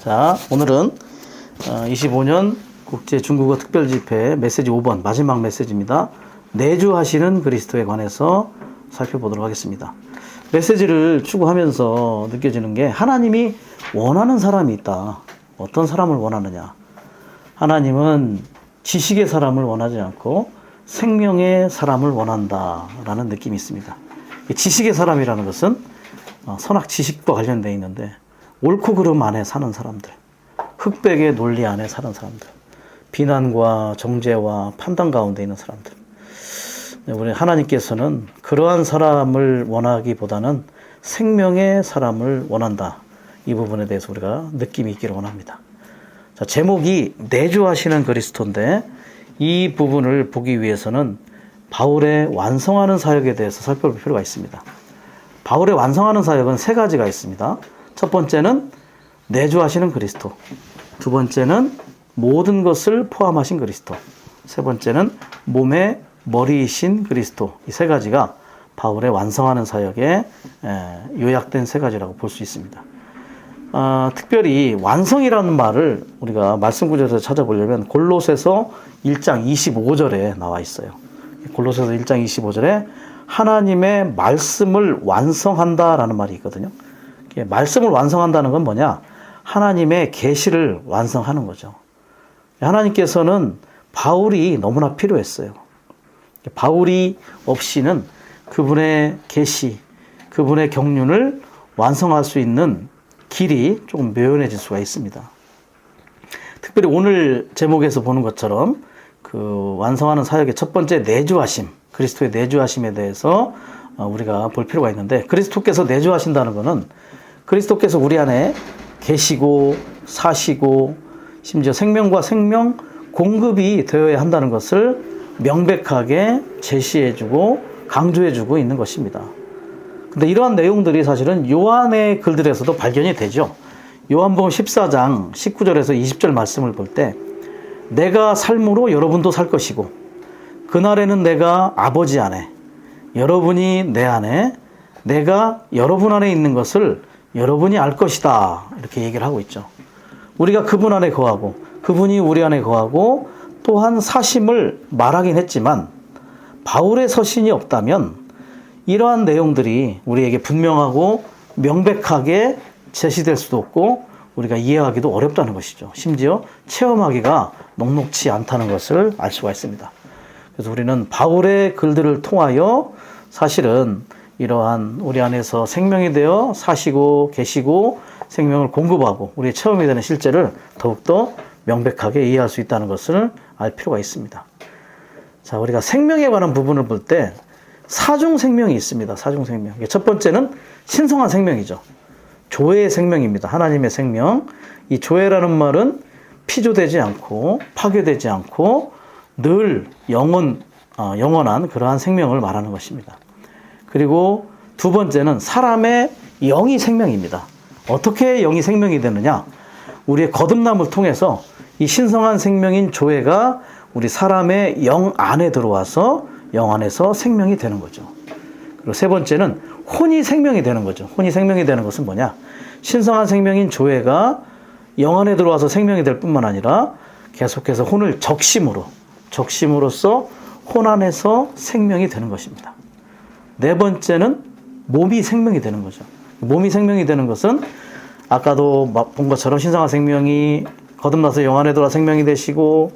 자, 오늘은 25년 국제 중국어 특별집회 메시지 5번 마지막 메시지입니다. 내주하시는 그리스도에 관해서 살펴보도록 하겠습니다. 메시지를 추구하면서 느껴지는 게 하나님이 원하는 사람이 있다. 어떤 사람을 원하느냐? 하나님은 지식의 사람을 원하지 않고 생명의 사람을 원한다라는 느낌이 있습니다. 지식의 사람이라는 것은 선악 지식과 관련되어 있는데 옳고 그름 안에 사는 사람들, 흑백의 논리 안에 사는 사람들, 비난과 정죄와 판단 가운데 있는 사람들. 우리 하나님께서는 그러한 사람을 원하기보다는 생명의 사람을 원한다. 이 부분에 대해서 우리가 느낌이 있기를 원합니다. 자, 제목이 내주하시는 그리스도인데 이 부분을 보기 위해서는 바울의 완성하는 사역에 대해서 살펴볼 필요가 있습니다. 바울의 완성하는 사역은 세 가지가 있습니다. 첫 번째는 내주하시는 그리스도, 두 번째는 모든 것을 포함하신 그리스도, 세 번째는 몸의 머리이신 그리스도. 이 세 가지가 바울의 완성하는 사역에 요약된 세 가지라고 볼 수 있습니다. 특별히 완성이라는 말을 우리가 말씀 구절에서 찾아보려면 골로새서 1장 25절에 나와 있어요. 골로새서 1장 25절에 하나님의 말씀을 완성한다라는 말이 있거든요. 말씀을 완성한다는 건 뭐냐? 하나님의 계시를 완성하는 거죠. 하나님께서는 바울이 너무나 필요했어요. 바울이 없이는 그분의 계시, 그분의 경륜을 완성할 수 있는 길이 조금 묘연해질 수가 있습니다. 특별히 오늘 제목에서 보는 것처럼 그 완성하는 사역의 첫 번째 내주하심, 그리스도의 내주하심에 대해서 우리가 볼 필요가 있는데, 그리스도께서 내주하신다는 것은 그리스도께서 우리 안에 계시고 사시고 심지어 생명과 생명 공급이 되어야 한다는 것을 명백하게 제시해주고 강조해주고 있는 것입니다. 근데 이러한 내용들이 사실은 요한의 글들에서도 발견이 되죠. 요한복음 14장 19절에서 20절 말씀을 볼 때 내가 삶으로 여러분도 살 것이고 그날에는 내가 아버지 안에 여러분이 내 안에 내가 여러분 안에 있는 것을 여러분이 알 것이다. 이렇게 얘기를 하고 있죠. 우리가 그분 안에 거하고 그분이 우리 안에 거하고 또한 사심을 말하긴 했지만 바울의 서신이 없다면 이러한 내용들이 우리에게 분명하고 명백하게 제시될 수도 없고 우리가 이해하기도 어렵다는 것이죠. 심지어 체험하기가 녹록치 않다는 것을 알 수가 있습니다. 그래서 우리는 바울의 글들을 통하여 사실은 이러한 우리 안에서 생명이 되어 사시고 계시고 생명을 공급하고 우리의 체험이 되는 실제를 더욱더 명백하게 이해할 수 있다는 것을 알 필요가 있습니다. 자, 우리가 생명에 관한 부분을 볼 때 사중 생명이 있습니다. 사중 생명. 첫 번째는 신성한 생명이죠. 조회의 생명입니다. 하나님의 생명. 이 조회라는 말은 피조되지 않고 파괴되지 않고 늘 영원한 그러한 생명을 말하는 것입니다. 그리고 두 번째는 사람의 영이 생명입니다. 어떻게 영이 생명이 되느냐? 우리의 거듭남을 통해서 이 신성한 생명인 조회가 우리 사람의 영 안에 들어와서 영 안에서 생명이 되는 거죠. 그리고 세 번째는 혼이 생명이 되는 거죠. 혼이 생명이 되는 것은 뭐냐? 신성한 생명인 조회가 영 안에 들어와서 생명이 될 뿐만 아니라 계속해서 혼을 적심으로써 혼 안에서 생명이 되는 것입니다. 네 번째는 몸이 생명이 되는 거죠. 몸이 생명이 되는 것은 아까도 본 것처럼 신성한 생명이 거듭나서 영 안에 들어와 생명이 되시고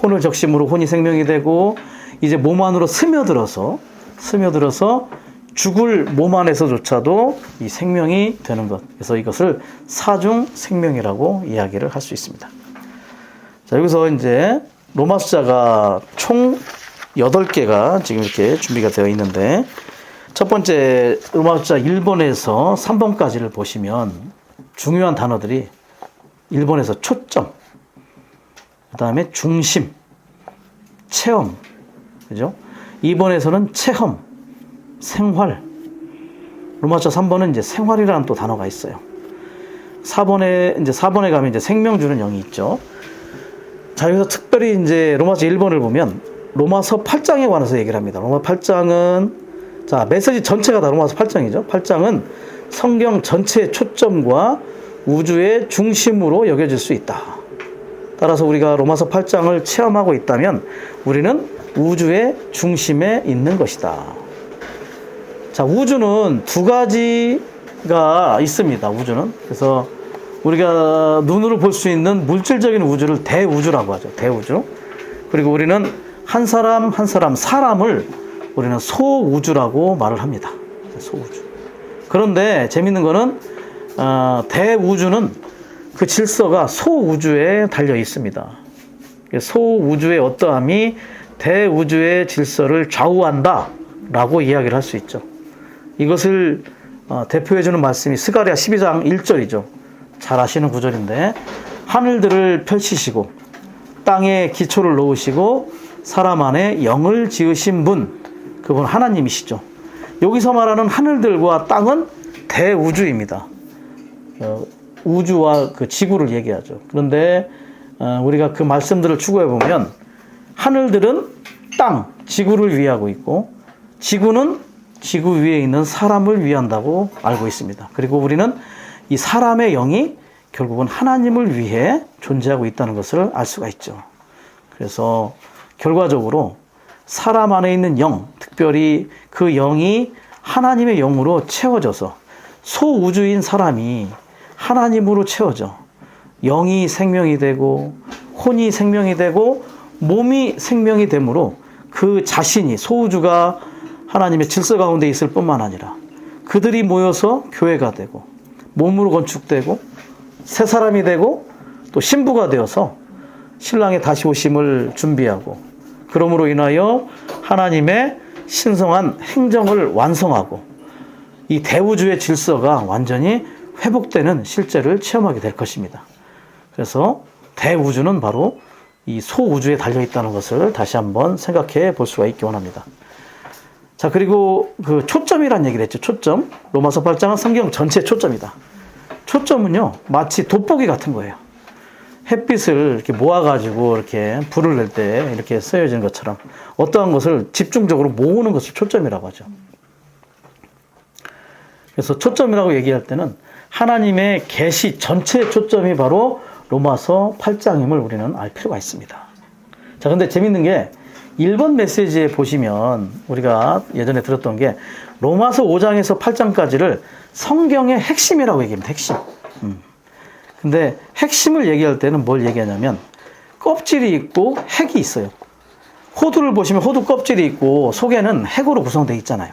혼을 적심으로 혼이 생명이 되고 이제 몸 안으로 스며들어서 죽을 몸 안에서조차도 이 생명이 되는 것. 그래서 이것을 사중 생명이라고 이야기를 할 수 있습니다. 자, 여기서 이제 로마 숫자가 총 8개가 지금 이렇게 준비가 되어 있는데 첫 번째 로마 숫자 1번에서 3번까지를 보시면 중요한 단어들이 1번에서 초점, 그 다음에 중심, 체험, 그죠? 2번에서는 체험, 생활. 로마 숫자 3번은 이제 생활이라는 또 단어가 있어요. 4번에 가면 이제 생명 주는 영이 있죠. 자, 여기서 특별히 이제 로마서 1번을 보면 로마서 8장에 관해서 얘기를 합니다. 로마 8장은 자, 메시지 전체가 다 로마서 8장이죠. 8장은 성경 전체의 초점과 우주의 중심으로 여겨질 수 있다. 따라서 우리가 로마서 8장을 체험하고 있다면 우리는 우주의 중심에 있는 것이다. 자, 우주는 두 가지가 있습니다. 우주는. 그래서 우리가 눈으로 볼 수 있는 물질적인 우주를 대우주라고 하죠. 대우주. 그리고 우리는 한 사람 한 사람, 사람을 우리는 소우주라고 말을 합니다. 소우주. 그런데 재밌는 거는 대우주는 그 질서가 소우주에 달려 있습니다. 소우주의 어떠함이 대우주의 질서를 좌우한다 라고 이야기를 할 수 있죠. 이것을 대표해주는 말씀이 스가랴 12장 1절이죠. 잘 아시는 구절인데, 하늘들을 펼치시고 땅에 기초를 놓으시고 사람 안에 영을 지으신 분, 그분 하나님이시죠. 여기서 말하는 하늘들과 땅은 대우주입니다. 우주와 그 지구를 얘기하죠. 그런데 우리가 그 말씀들을 추구해 보면 하늘들은 땅, 지구를 위하고 있고 지구는 지구 위에 있는 사람을 위한다고 알고 있습니다. 그리고 우리는 이 사람의 영이 결국은 하나님을 위해 존재하고 있다는 것을 알 수가 있죠. 그래서 결과적으로 사람 안에 있는 영, 특별히 그 영이 하나님의 영으로 채워져서 소우주인 사람이 하나님으로 채워져 영이 생명이 되고 혼이 생명이 되고 몸이 생명이 되므로 그 자신이, 소우주가 하나님의 질서 가운데 있을 뿐만 아니라 그들이 모여서 교회가 되고 몸으로 건축되고 새 사람이 되고 또 신부가 되어서 신랑의 다시 오심을 준비하고, 그러므로 인하여 하나님의 신성한 행정을 완성하고 이 대우주의 질서가 완전히 회복되는 실제를 체험하게 될 것입니다. 그래서 대우주는 바로 이 소우주에 달려있다는 것을 다시 한번 생각해 볼 수가 있기 원합니다. 자, 그리고 그 초점이란 얘기를 했죠. 초점. 로마서 8장은 성경 전체의 초점이다. 초점은요, 마치 돋보기 같은 거예요. 햇빛을 이렇게 모아가지고 이렇게 불을 낼 때 이렇게 쓰여지는 것처럼 어떠한 것을 집중적으로 모으는 것을 초점이라고 하죠. 그래서 초점이라고 얘기할 때는 하나님의 계시 전체의 초점이 바로 로마서 8장임을 우리는 알 필요가 있습니다. 자, 근데 재밌는 게 1번 메시지에 보시면 우리가 예전에 들었던 게 로마서 5장에서 8장까지를 성경의 핵심이라고 얘기합니다. 핵심. 근데 핵심을 얘기할 때는 뭘 얘기하냐면 껍질이 있고 핵이 있어요. 호두를 보시면 호두 껍질이 있고 속에는 핵으로 구성되어 있잖아요.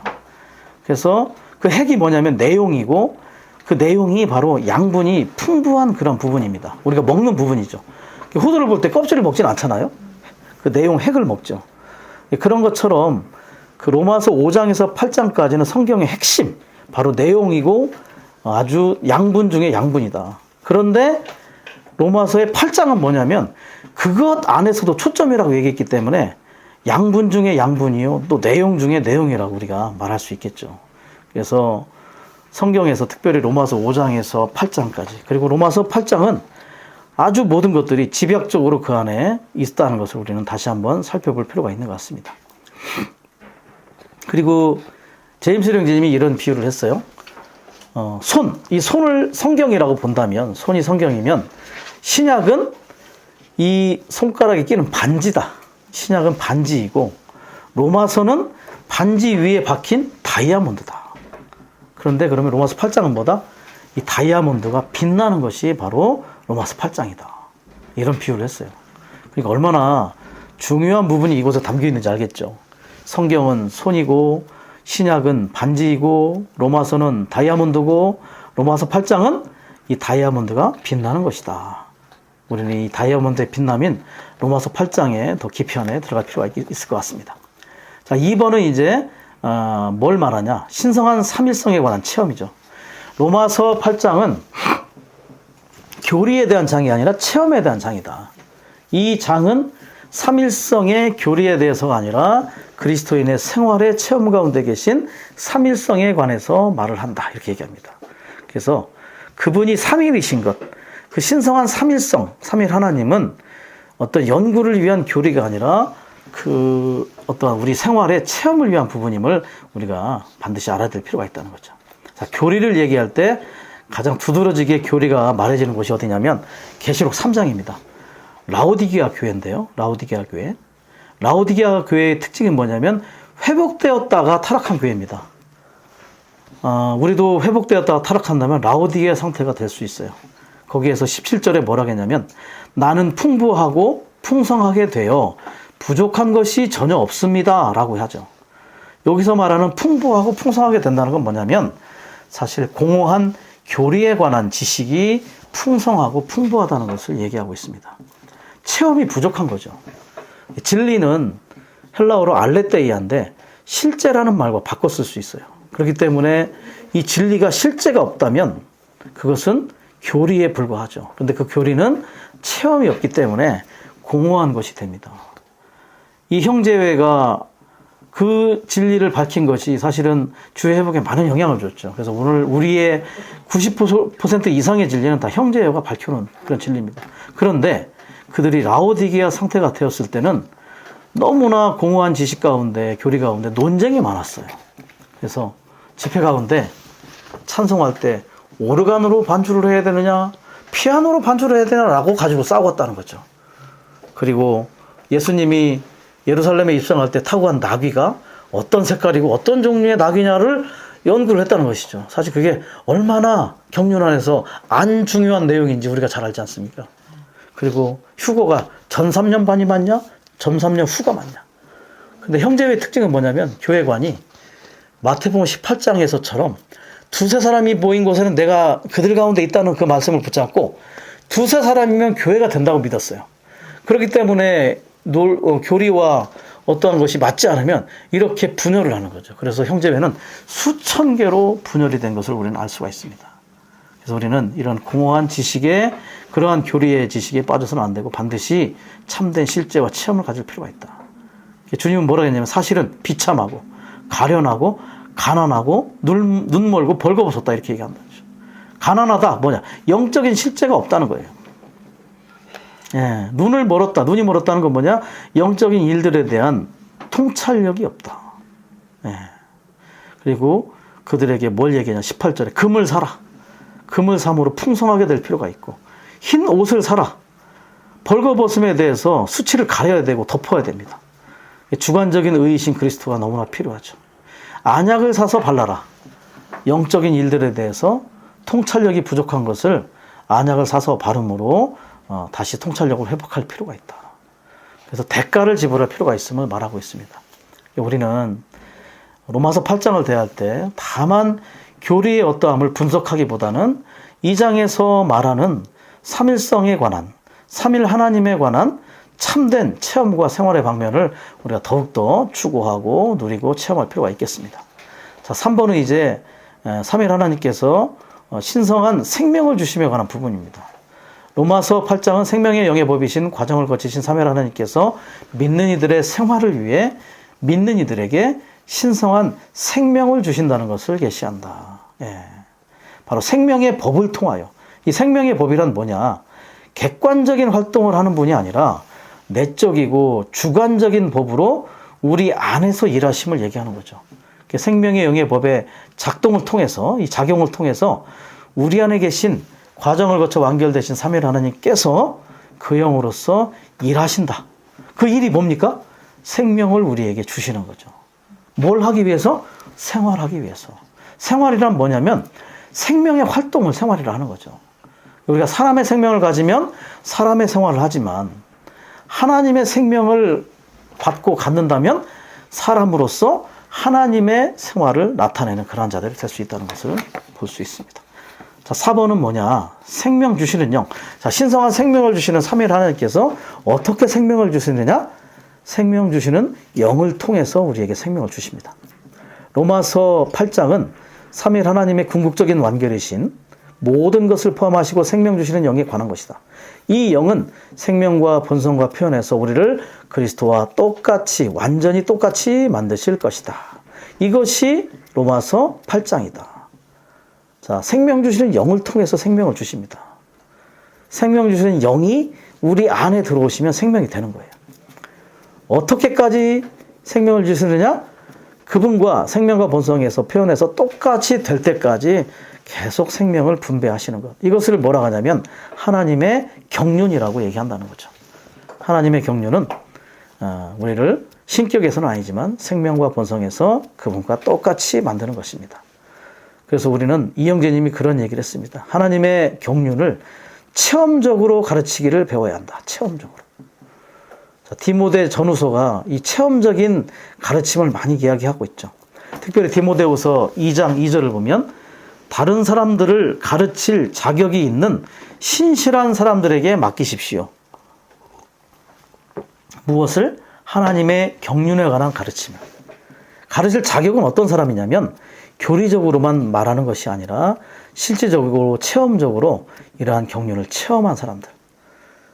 그래서 그 핵이 뭐냐면 내용이고, 그 내용이 바로 양분이 풍부한 그런 부분입니다. 우리가 먹는 부분이죠. 호두를 볼 때 껍질을 먹진 않잖아요. 그 내용 핵을 먹죠. 그런 것처럼 그 로마서 5장에서 8장까지는 성경의 핵심, 바로 내용이고 아주 양분 중에 양분이다. 그런데 로마서의 8장은 뭐냐면 그것 안에서도 초점이라고 얘기했기 때문에 양분 중에 양분이요, 또 내용 중에 내용이라고 우리가 말할 수 있겠죠. 그래서 성경에서 특별히 로마서 5장에서 8장까지, 그리고 로마서 8장은 아주 모든 것들이 집약적으로 그 안에 있다는 것을 우리는 다시 한번 살펴볼 필요가 있는 것 같습니다. 그리고 제임스 령지님이 이런 비유를 했어요. 이 손을 성경이라고 본다면, 손이 성경이면 신약은 이 손가락에 끼는 반지다. 신약은 반지이고 로마서는 반지 위에 박힌 다이아몬드다. 그런데 그러면 로마서 8장은 뭐다? 이 다이아몬드가 빛나는 것이 바로 로마서 8장이다. 이런 비유를 했어요. 그러니까 얼마나 중요한 부분이 이곳에 담겨 있는지 알겠죠. 성경은 손이고 신약은 반지이고 로마서는 다이아몬드고 로마서 8장은 이 다이아몬드가 빛나는 것이다. 우리는 이 다이아몬드의 빛남인 로마서 8장에 더 깊이 안에 들어갈 필요가 있을 것 같습니다. 자, 2번은 이제 뭘 말하냐? 신성한 삼일성에 관한 체험이죠. 로마서 8장은 교리에 대한 장이 아니라 체험에 대한 장이다. 이 장은 삼일성의 교리에 대해서가 아니라 그리스도인의 생활의 체험 가운데 계신 삼일성에 관해서 말을 한다. 이렇게 얘기합니다. 그래서 그분이 삼일이신 것, 그 신성한 삼일성, 삼일 하나님은 어떤 연구를 위한 교리가 아니라 그 어떤 우리 생활의 체험을 위한 부분임을 우리가 반드시 알아야 될 필요가 있다는 거죠. 자, 교리를 얘기할 때 가장 두드러지게 교리가 말해지는 곳이 어디냐면 계시록 3장입니다. 라오디게아 교회인데요. 라오디게아 교회. 라오디게아 교회의 특징이 뭐냐면 회복되었다가 타락한 교회입니다. 우리도 회복되었다가 타락한다면 라오디게아 상태가 될 수 있어요. 거기에서 17절에 뭐라 했냐면 나는 풍부하고 풍성하게 되어 부족한 것이 전혀 없습니다 라고 하죠. 여기서 말하는 풍부하고 풍성하게 된다는 건 뭐냐면 사실 공허한 교리에 관한 지식이 풍성하고 풍부하다는 것을 얘기하고 있습니다. 체험이 부족한 거죠. 진리는 헬라어로 알레테이아인데 실제라는 말과 바꿔 쓸 수 있어요. 그렇기 때문에 이 진리가 실제가 없다면 그것은 교리에 불과하죠. 그런데 그 교리는 체험이 없기 때문에 공허한 것이 됩니다. 이 형제회가 그 진리를 밝힌 것이 사실은 주의 회복에 많은 영향을 줬죠. 그래서 오늘 우리의 90% 이상의 진리는 다 형제회가 밝혀놓은 그런 진리입니다. 그런데 그들이 라오디게아 상태가 되었을 때는 너무나 공허한 지식 가운데, 교리 가운데 논쟁이 많았어요. 그래서 집회 가운데 찬송할 때 오르간으로 반주를 해야 되느냐, 피아노로 반주를 해야 되냐라고 가지고 싸웠다는 거죠. 그리고 예수님이 예루살렘에 입성할 때 타고 간 나귀가 어떤 색깔이고 어떤 종류의 나귀냐를 연구를 했다는 것이죠. 사실 그게 얼마나 경륜안에서 안 중요한 내용인지 우리가 잘 알지 않습니까? 그리고 휴거가 전 3년 반이 맞냐? 전 3년 후가 맞냐? 근데 형제회의 특징은 뭐냐면 교회관이 마태복음 18장에서처럼 두세 사람이 모인 곳에는 내가 그들 가운데 있다는 그 말씀을 붙잡고 두세 사람이면 교회가 된다고 믿었어요. 그렇기 때문에 교리와 어떠한 것이 맞지 않으면 이렇게 분열을 하는 거죠. 그래서 형제회는 수천 개로 분열이 된 것을 우리는 알 수가 있습니다. 그래서 우리는 이런 공허한 지식에, 그러한 교리의 지식에 빠져서는 안 되고 반드시 참된 실제와 체험을 가질 필요가 있다. 주님은 뭐라고 했냐면 사실은 비참하고 가련하고 가난하고 눈 멀고 벌거벗었다 이렇게 얘기한다. 가난하다 뭐냐? 영적인 실제가 없다는 거예요. 예, 눈이 멀었다는 건 뭐냐? 영적인 일들에 대한 통찰력이 없다. 예. 그리고 그들에게 뭘 얘기하냐? 18절에 금을 사라. 금을 삼으로 풍성하게 될 필요가 있고, 흰 옷을 사라. 벌거벗음에 대해서 수치를 가려야 되고 덮어야 됩니다. 주관적인 의이신 그리스도가 너무나 필요하죠. 안약을 사서 발라라. 영적인 일들에 대해서 통찰력이 부족한 것을 안약을 사서 바름으로 다시 통찰력을 회복할 필요가 있다. 그래서 대가를 지불할 필요가 있음을 말하고 있습니다. 우리는 로마서 8장을 대할 때 다만 교리의 어떠함을 분석하기보다는 이 장에서 말하는 삼일성에 관한, 삼일 하나님에 관한 참된 체험과 생활의 방면을 우리가 더욱더 추구하고 누리고 체험할 필요가 있겠습니다. 자, 3번은 이제 삼일 하나님께서 신성한 생명을 주심에 관한 부분입니다. 로마서 8장은 생명의 영의 법이신 과정을 거치신 삼일 하나님께서 믿는 이들의 생활을 위해 믿는 이들에게 신성한 생명을 주신다는 것을 계시한다. 예. 바로 생명의 법을 통하여. 이 생명의 법이란 뭐냐? 객관적인 활동을 하는 분이 아니라 내적이고 주관적인 법으로 우리 안에서 일하심을 얘기하는 거죠. 생명의 영의 법의 작동을 통해서, 이 작용을 통해서 우리 안에 계신 과정을 거쳐 완결되신 삼위일 하나님께서 그 영으로서 일하신다. 그 일이 뭡니까? 생명을 우리에게 주시는 거죠. 뭘 하기 위해서? 생활하기 위해서. 생활이란 뭐냐면 생명의 활동을 생활이라 하는 거죠. 우리가 사람의 생명을 가지면 사람의 생활을 하지만 하나님의 생명을 받고 갖는다면 사람으로서 하나님의 생활을 나타내는 그러한 자들이 될 수 있다는 것을 볼 수 있습니다. 자, 4번은 뭐냐? 생명 주시는 영. 자, 신성한 생명을 주시는 삼위일 하나님께서 어떻게 생명을 주시느냐? 생명 주시는 영을 통해서 우리에게 생명을 주십니다. 로마서 8장은 삼위일 하나님의 궁극적인 완결이신 모든 것을 포함하시고 생명 주시는 영에 관한 것이다. 이 영은 생명과 본성과 표현해서 우리를 그리스도와 똑같이, 완전히 똑같이 만드실 것이다. 이것이 로마서 8장이다. 자, 생명 주시는 영을 통해서 생명을 주십니다. 생명 주시는 영이 우리 안에 들어오시면 생명이 되는 거예요. 어떻게까지 생명을 주시느냐? 그분과 생명과 본성에서 표현해서 똑같이 될 때까지 계속 생명을 분배하시는 것. 이것을 뭐라고 하냐면 하나님의 경륜이라고 얘기한다는 거죠. 하나님의 경륜은 우리를 신격에서는 아니지만 생명과 본성에서 그분과 똑같이 만드는 것입니다. 그래서 우리는 이영재님이 그런 얘기를 했습니다. 하나님의 경륜을 체험적으로 가르치기를 배워야 한다. 체험적으로. 자, 디모데 전후서가 이 체험적인 가르침을 많이 이야기하고 있죠. 특별히 디모데후서 2장 2절을 보면 다른 사람들을 가르칠 자격이 있는 신실한 사람들에게 맡기십시오. 무엇을? 하나님의 경륜에 관한 가르침을. 가르칠 자격은 어떤 사람이냐면 교리적으로만 말하는 것이 아니라 실제적으로 체험적으로 이러한 경륜을 체험한 사람들.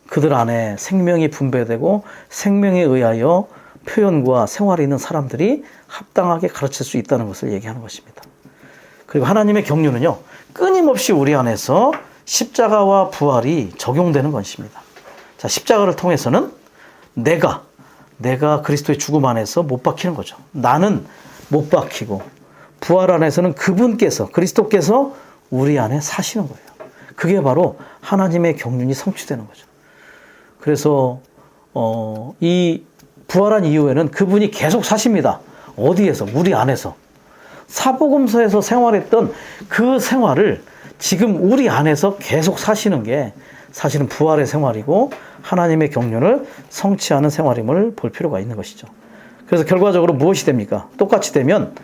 그들 안에 생명이 분배되고 생명에 의하여 표현과 생활이 있는 사람들이 합당하게 가르칠 수 있다는 것을 얘기하는 것입니다. 그리고 하나님의 경륜은요, 끊임없이 우리 안에서 십자가와 부활이 적용되는 것입니다. 자, 십자가를 통해서는 내가 그리스도의 죽음 안에서 못 박히는 거죠. 나는 못 박히고 부활 안에서는 그리스도께서 우리 안에 사시는 거예요. 그게 바로 하나님의 경륜이 성취되는 거죠. 그래서 이 부활한 이후에는 그분이 계속 사십니다. 어디에서? 우리 안에서. 사복음서에서 생활했던 그 생활을 지금 우리 안에서 계속 사시는 게 사실은 부활의 생활이고 하나님의 경륜을 성취하는 생활임을 볼 필요가 있는 것이죠. 그래서 결과적으로 무엇이 됩니까? 똑같이 되면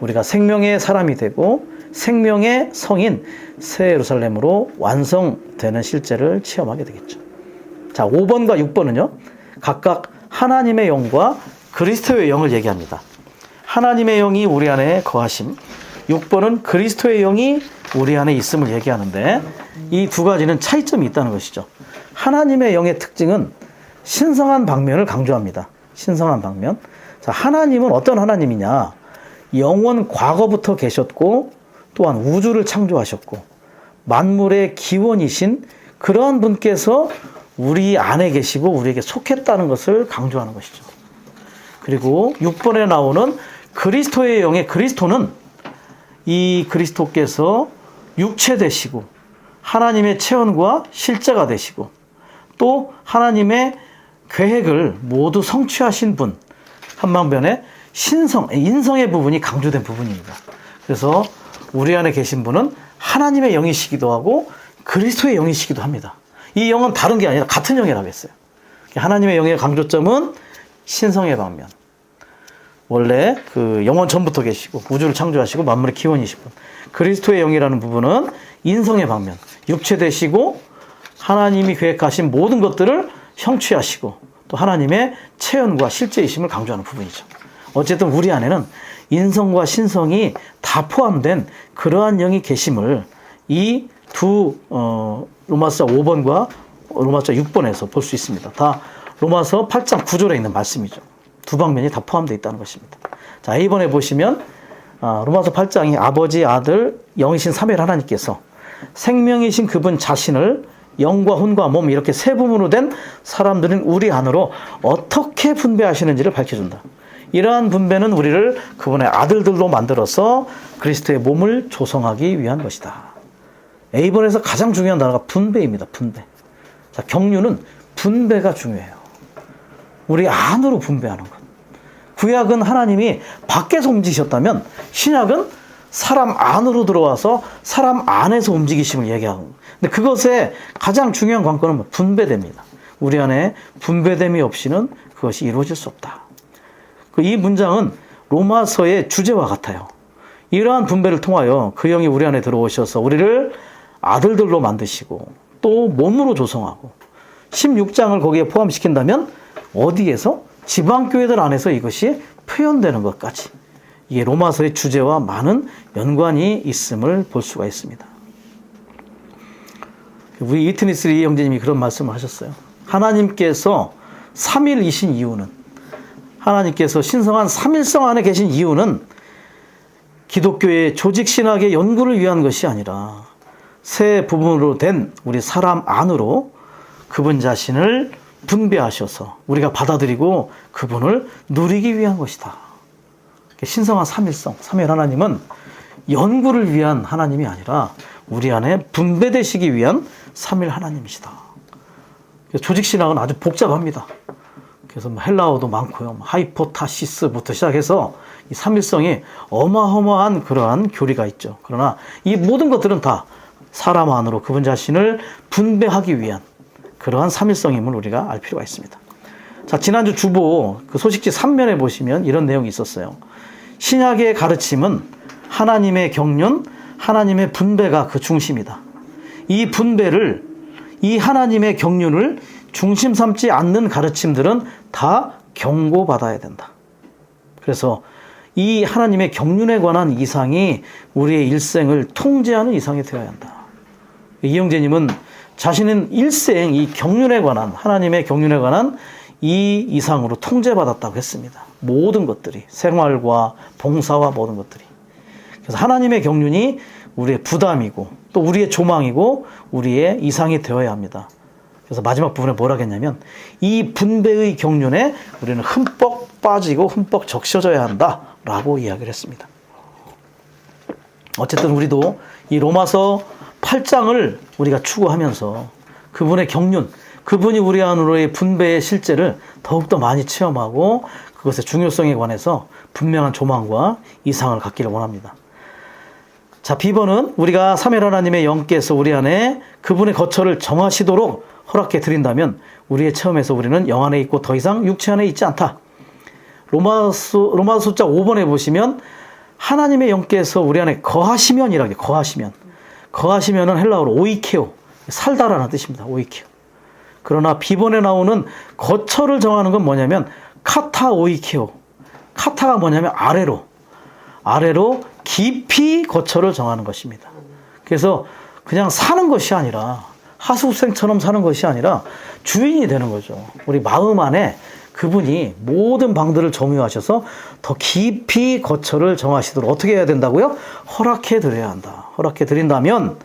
우리가 생명의 사람이 되고 생명의 성인 새 예루살렘으로 완성되는 실제를 체험하게 되겠죠. 자, 5번과 6번은요. 각각 하나님의 영과 그리스도의 영을 얘기합니다. 하나님의 영이 우리 안에 거하심. 6번은 그리스도의 영이 우리 안에 있음을 얘기하는데 이 두 가지는 차이점이 있다는 것이죠. 하나님의 영의 특징은 신성한 방면을 강조합니다. 신성한 방면. 자, 하나님은 어떤 하나님이냐? 영원 과거부터 계셨고 또한 우주를 창조하셨고 만물의 기원이신 그러한 분께서 우리 안에 계시고 우리에게 속했다는 것을 강조하는 것이죠. 그리고 6번에 나오는 그리스도의 영의 그리스도는 이 그리스도께서 육체 되시고 하나님의 체험과 실제가 되시고 또 하나님의 계획을 모두 성취하신 분, 한방면에 인성의 부분이 강조된 부분입니다. 그래서 우리 안에 계신 분은 하나님의 영이시기도 하고 그리스도의 영이시기도 합니다. 이 영은 다른 게 아니라 같은 영이라고 했어요. 하나님의 영의 강조점은 신성의 방면. 원래 그 영원 전부터 계시고 우주를 창조하시고 만물의 기원이신 분. 그리스도의 영이라는 부분은 인성의 방면. 육체 되시고 하나님이 계획하신 모든 것들을 성취하시고 또 하나님의 체현과 실제이심을 강조하는 부분이죠. 어쨌든 우리 안에는 인성과 신성이 다 포함된 그러한 영이 계심을 이 두 로마서 5번과 로마서 6번에서 볼 수 있습니다. 다 로마서 8장 9절에 있는 말씀이죠. 두 방면이 다 포함되어 있다는 것입니다. 자, A번에 보시면 로마서 8장이 아버지, 아들, 영이신 삼위일 하나님께서 생명이신 그분 자신을 영과 혼과 몸 이렇게 세 부분으로 된 사람들은 우리 안으로 어떻게 분배하시는지를 밝혀준다. 이러한 분배는 우리를 그분의 아들들로 만들어서 그리스도의 몸을 조성하기 위한 것이다. A번에서 가장 중요한 단어가 분배입니다. 분배. 자, 경륜은 분배가 중요해요. 우리 안으로 분배하는 것. 구약은 하나님이 밖에서 움직이셨다면 신약은 사람 안으로 들어와서 사람 안에서 움직이심을 얘기하고. 근데 그것의 가장 중요한 관건은 분배됩니다. 우리 안에 분배됨이 없이는 그것이 이루어질 수 없다. 이 문장은 로마서의 주제와 같아요. 이러한 분배를 통하여 그 영이 우리 안에 들어오셔서 우리를 아들들로 만드시고 또 몸으로 조성하고 16장을 거기에 포함시킨다면 어디에서? 지방교회들 안에서 이것이 표현되는 것까지 이게 로마서의 주제와 많은 연관이 있음을 볼 수가 있습니다. 우리 이트니스 리 형제님이 그런 말씀을 하셨어요. 하나님께서 삼일이신 이유는 하나님께서 신성한 삼일성 안에 계신 이유는 기독교의 조직신학의 연구를 위한 것이 아니라 세 부분으로 된 우리 사람 안으로 그분 자신을 분배하셔서 우리가 받아들이고 그분을 누리기 위한 것이다. 신성한 삼일성, 삼일 하나님은 연구를 위한 하나님이 아니라 우리 안에 분배되시기 위한 삼일 하나님이시다. 조직신학은 아주 복잡합니다. 그래서 헬라어도 많고요. 하이포타시스부터 시작해서 이 삼일성이 어마어마한 그러한 교리가 있죠. 그러나 이 모든 것들은 다 사람 안으로 그분 자신을 분배하기 위한 그러한 삼일성임을 우리가 알 필요가 있습니다. 자, 지난주 주보 그 소식지 3면에 보시면 이런 내용이 있었어요. 신약의 가르침은 하나님의 경륜, 하나님의 분배가 그 중심이다. 이 분배를, 이 하나님의 경륜을 중심 삼지 않는 가르침들은 다 경고받아야 된다. 그래서 이 하나님의 경륜에 관한 이상이 우리의 일생을 통제하는 이상이 되어야 한다. 이영재님은 자신은 일생 이 경륜에 관한, 하나님의 경륜에 관한 이 이상으로 통제받았다고 했습니다. 모든 것들이, 생활과 봉사와 모든 것들이. 그래서 하나님의 경륜이 우리의 부담이고 또 우리의 조망이고 우리의 이상이 되어야 합니다. 그래서 마지막 부분에 뭐라 했냐면 이 분배의 경륜에 우리는 흠뻑 빠지고 흠뻑 적셔져야 한다라고 이야기를 했습니다. 어쨌든 우리도 이 로마서 8장을 우리가 추구하면서 그분의 경륜, 그분이 우리 안으로의 분배의 실제를 더욱더 많이 체험하고 그것의 중요성에 관해서 분명한 조망과 이상을 갖기를 원합니다. 자, B번은 우리가 삼일 하나님의 영께서 우리 안에 그분의 거처를 정하시도록 허락해 드린다면 우리의 체험에서 우리는 영 안에 있고 더 이상 육체 안에 있지 않다. 로마서 숫자 5번에 보시면 하나님의 영께서 우리 안에 거하시면이라고 거하시면. 거하시면은 헬라어로 오이케오, 살다라는 뜻입니다. 오이케오. 그러나 B번에 나오는 거처를 정하는 건 뭐냐면 카타 오이케오. 카타가 뭐냐면 아래로 깊이 거처를 정하는 것입니다. 그래서 그냥 사는 것이 아니라 하수생처럼 사는 것이 아니라 주인이 되는 거죠. 우리 마음 안에 그분이 모든 방들을 점유하셔서 더 깊이 거처를 정하시도록 어떻게 해야 된다고요? 허락해 드려야 한다. 허락해 드린다면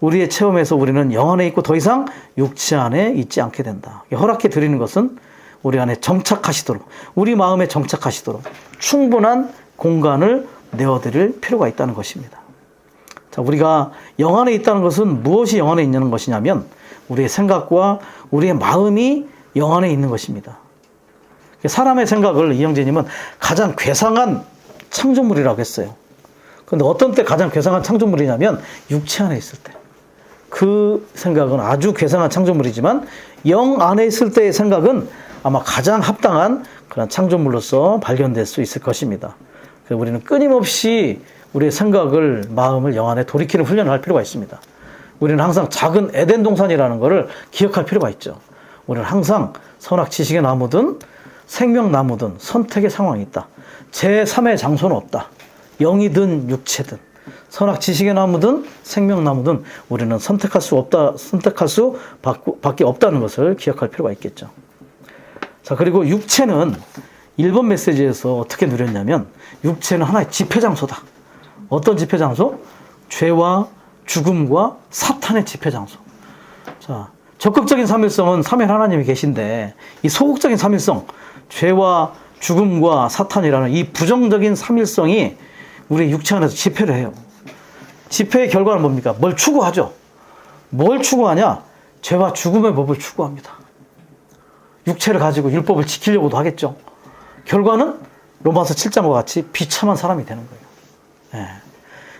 우리의 체험에서 우리는 영 안에 있고 더 이상 육체 안에 있지 않게 된다. 허락해 드리는 것은 우리 안에 정착하시도록, 우리 마음에 정착하시도록 충분한 공간을 내어드릴 필요가 있다는 것입니다. 자, 우리가 영 안에 있다는 것은 무엇이 영 안에 있는 것이냐면 우리의 생각과 우리의 마음이 영 안에 있는 것입니다. 사람의 생각을 이영재님은 가장 괴상한 창조물이라고 했어요. 그런데 어떤 때 가장 괴상한 창조물이냐면 육체 안에 있을 때. 그 생각은 아주 괴상한 창조물이지만 영 안에 있을 때의 생각은 아마 가장 합당한 그런 창조물로서 발견될 수 있을 것입니다. 그래서 우리는 끊임없이 우리의 생각을, 마음을 영 안에 돌이키는 훈련을 할 필요가 있습니다. 우리는 항상 작은 에덴 동산이라는 것을 기억할 필요가 있죠. 우리는 항상 선악 지식의 나무든 생명나무든 선택의 상황이 있다. 제3의 장소는 없다. 영이든 육체든 선악 지식의 나무든 생명나무든 우리는 선택할 수 밖에 없다는 것을 기억할 필요가 있겠죠. 자, 그리고 육체는 1번 메시지에서 어떻게 누렸냐면 육체는 하나의 집회장소다. 어떤 집회장소? 죄와 죽음과 사탄의 집회장소. 자, 적극적인 삼일성은 삼일 하나님이 계신데 이 소극적인 삼일성, 죄와 죽음과 사탄이라는 이 부정적인 삼일성이 우리 육체 안에서 집회를 해요. 집회의 결과는 뭡니까? 뭘 추구하죠? 뭘 추구하냐? 죄와 죽음의 법을 추구합니다. 육체를 가지고 율법을 지키려고도 하겠죠. 결과는 로마서 7장과 같이 비참한 사람이 되는 거예요. 예.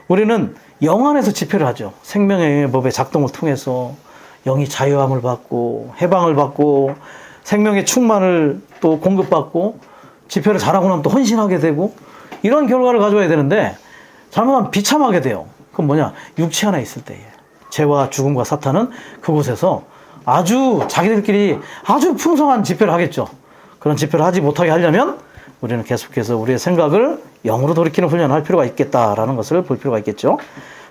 우리는 영 안에서 집회를 하죠. 생명의 법의 작동을 통해서 영이 자유함을 받고 해방을 받고 생명의 충만을 또 공급받고 집회를 잘하고 나면 또 헌신하게 되고 이런 결과를 가져와야 되는데 잘못하면 비참하게 돼요. 그건 뭐냐? 육체 안에 있을 때에 죄와 죽음과 사탄은 그곳에서 아주 자기들끼리 아주 풍성한 집회를 하겠죠. 그런 집회를 하지 못하게 하려면 우리는 계속해서 우리의 생각을 영으로 돌이키는 훈련을 할 필요가 있겠다라는 것을 볼 필요가 있겠죠.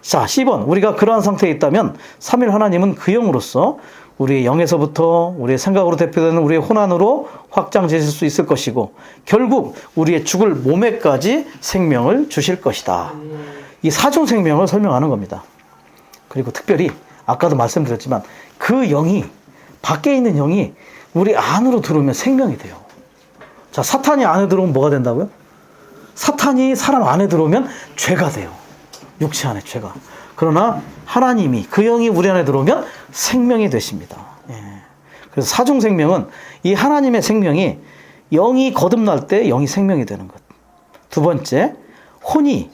자, 10번. 우리가 그러한 상태에 있다면 삼일 하나님은 그 영으로서 우리의 영에서부터 우리의 생각으로 대표되는 우리의 혼안으로 확장되실 수 있을 것이고 결국 우리의 죽을 몸에까지 생명을 주실 것이다. 이 사중 생명을 설명하는 겁니다. 그리고 특별히 아까도 말씀드렸지만 그 영이 밖에 있는 영이 우리 안으로 들어오면 생명이 돼요. 자, 사탄이 안에 들어오면 뭐가 된다고요? 사탄이 사람 안에 들어오면 죄가 돼요. 육체 안에 죄가. 그러나 하나님이 그 영이 우리 안에 들어오면 생명이 되십니다. 예. 그래서 사중 생명은 이 하나님의 생명이 영이 거듭날 때 영이 생명이 되는 것. 두 번째, 혼이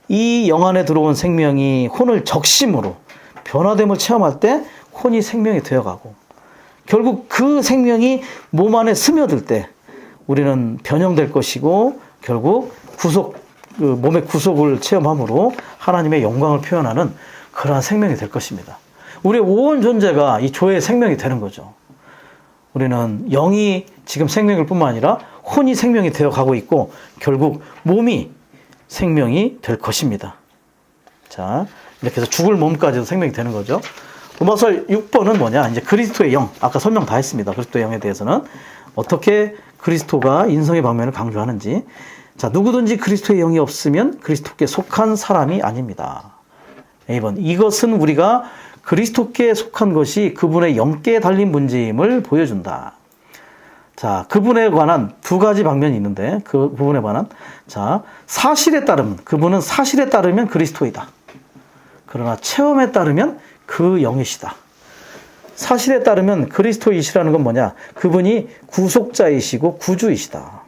이 영 안에 들어온 생명이 혼을 적심으로 변화됨을 체험할 때 혼이 생명이 되어가고, 결국 그 생명이 몸 안에 스며들 때 우리는 변형될 것이고, 결국 몸의 구속을 체험함으로 하나님의 영광을 표현하는 그러한 생명이 될 것입니다. 우리의 온 존재가 이 조의 생명이 되는 거죠. 우리는 영이 지금 생명일 뿐만 아니라 혼이 생명이 되어 가고 있고, 결국 몸이 생명이 될 것입니다. 자, 이렇게 해서 죽을 몸까지도 생명이 되는 거죠. 로마서 6번은 뭐냐? 이제 그리스도의 영. 아까 설명 다 했습니다. 그리스도의 영에 대해서는 어떻게 그리스도가 인성의 방면을 강조하는지. 자, 누구든지 그리스도의 영이 없으면 그리스도께 속한 사람이 아닙니다. A번, 이것은 우리가 그리스도께 속한 것이 그분의 영께 달린 문제임을 보여준다. 자, 그분에 관한 두 가지 방면이 있는데, 그 부분에 관한, 자, 사실에 따르면, 그분은 사실에 따르면 그리스도이다. 그러나 체험에 따르면 그 영이시다. 사실에 따르면 그리스도이시라는 건 뭐냐? 그분이 구속자이시고 구주이시다.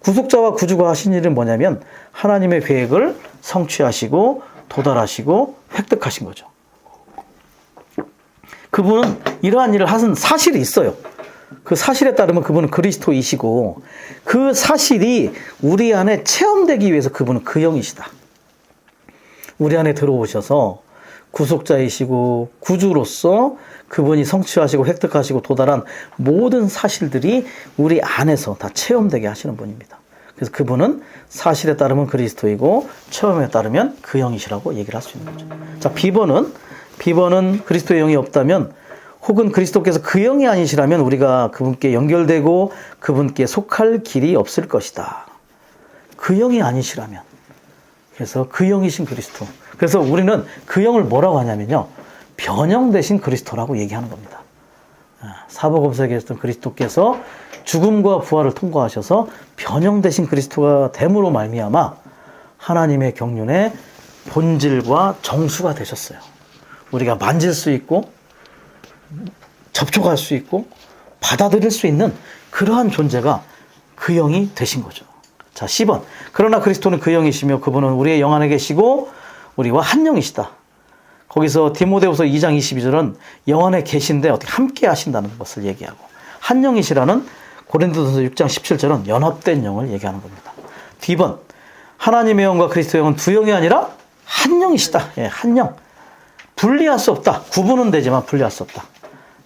구속자와 구주가 하신 일은 뭐냐면 하나님의 계획을 성취하시고 도달하시고 획득하신 거죠. 그분은 이러한 일을 하신 사실이 있어요. 그 사실에 따르면 그분은 그리스도이시고, 그 사실이 우리 안에 체험되기 위해서 그분은 그 영이시다. 우리 안에 들어오셔서 구속자이시고 구주로서 그분이 성취하시고 획득하시고 도달한 모든 사실들이 우리 안에서 다 체험되게 하시는 분입니다. 그래서 그분은 사실에 따르면 그리스도이고 체험에 따르면 그 영이시라고 얘기를 할 수 있는 거죠. 자, B번은 그리스도의 영이 없다면, 혹은 그리스도께서 그 영이 아니시라면 우리가 그분께 연결되고 그분께 속할 길이 없을 것이다. 그 영이 아니시라면. 그래서 그 영이신 그리스도. 그래서 우리는 그 영을 뭐라고 하냐면요, 변형되신 그리스도라고 얘기하는 겁니다. 사복음서에 계셨던 그리스도께서 죽음과 부활을 통과하셔서 변형되신 그리스도가 됨으로 말미암아 하나님의 경륜의 본질과 정수가 되셨어요. 우리가 만질 수 있고 접촉할 수 있고 받아들일 수 있는 그러한 존재가 그 영이 되신 거죠. 자, 10번. 그러나 그리스도는 그 영이시며 그분은 우리의 영 안에 계시고 우리와 한 영이시다. 거기서 디모데후서 2장 22절은 영 안에 계신데 어떻게 함께 하신다는 것을 얘기하고, 한 영이시라는 고린도전서 6장 17절은 연합된 영을 얘기하는 겁니다. D번. 하나님의 영과 그리스도의 영은 두 영이 아니라 한 영이시다. 예, 한 영. 분리할 수 없다. 구분은 되지만 분리할 수 없다.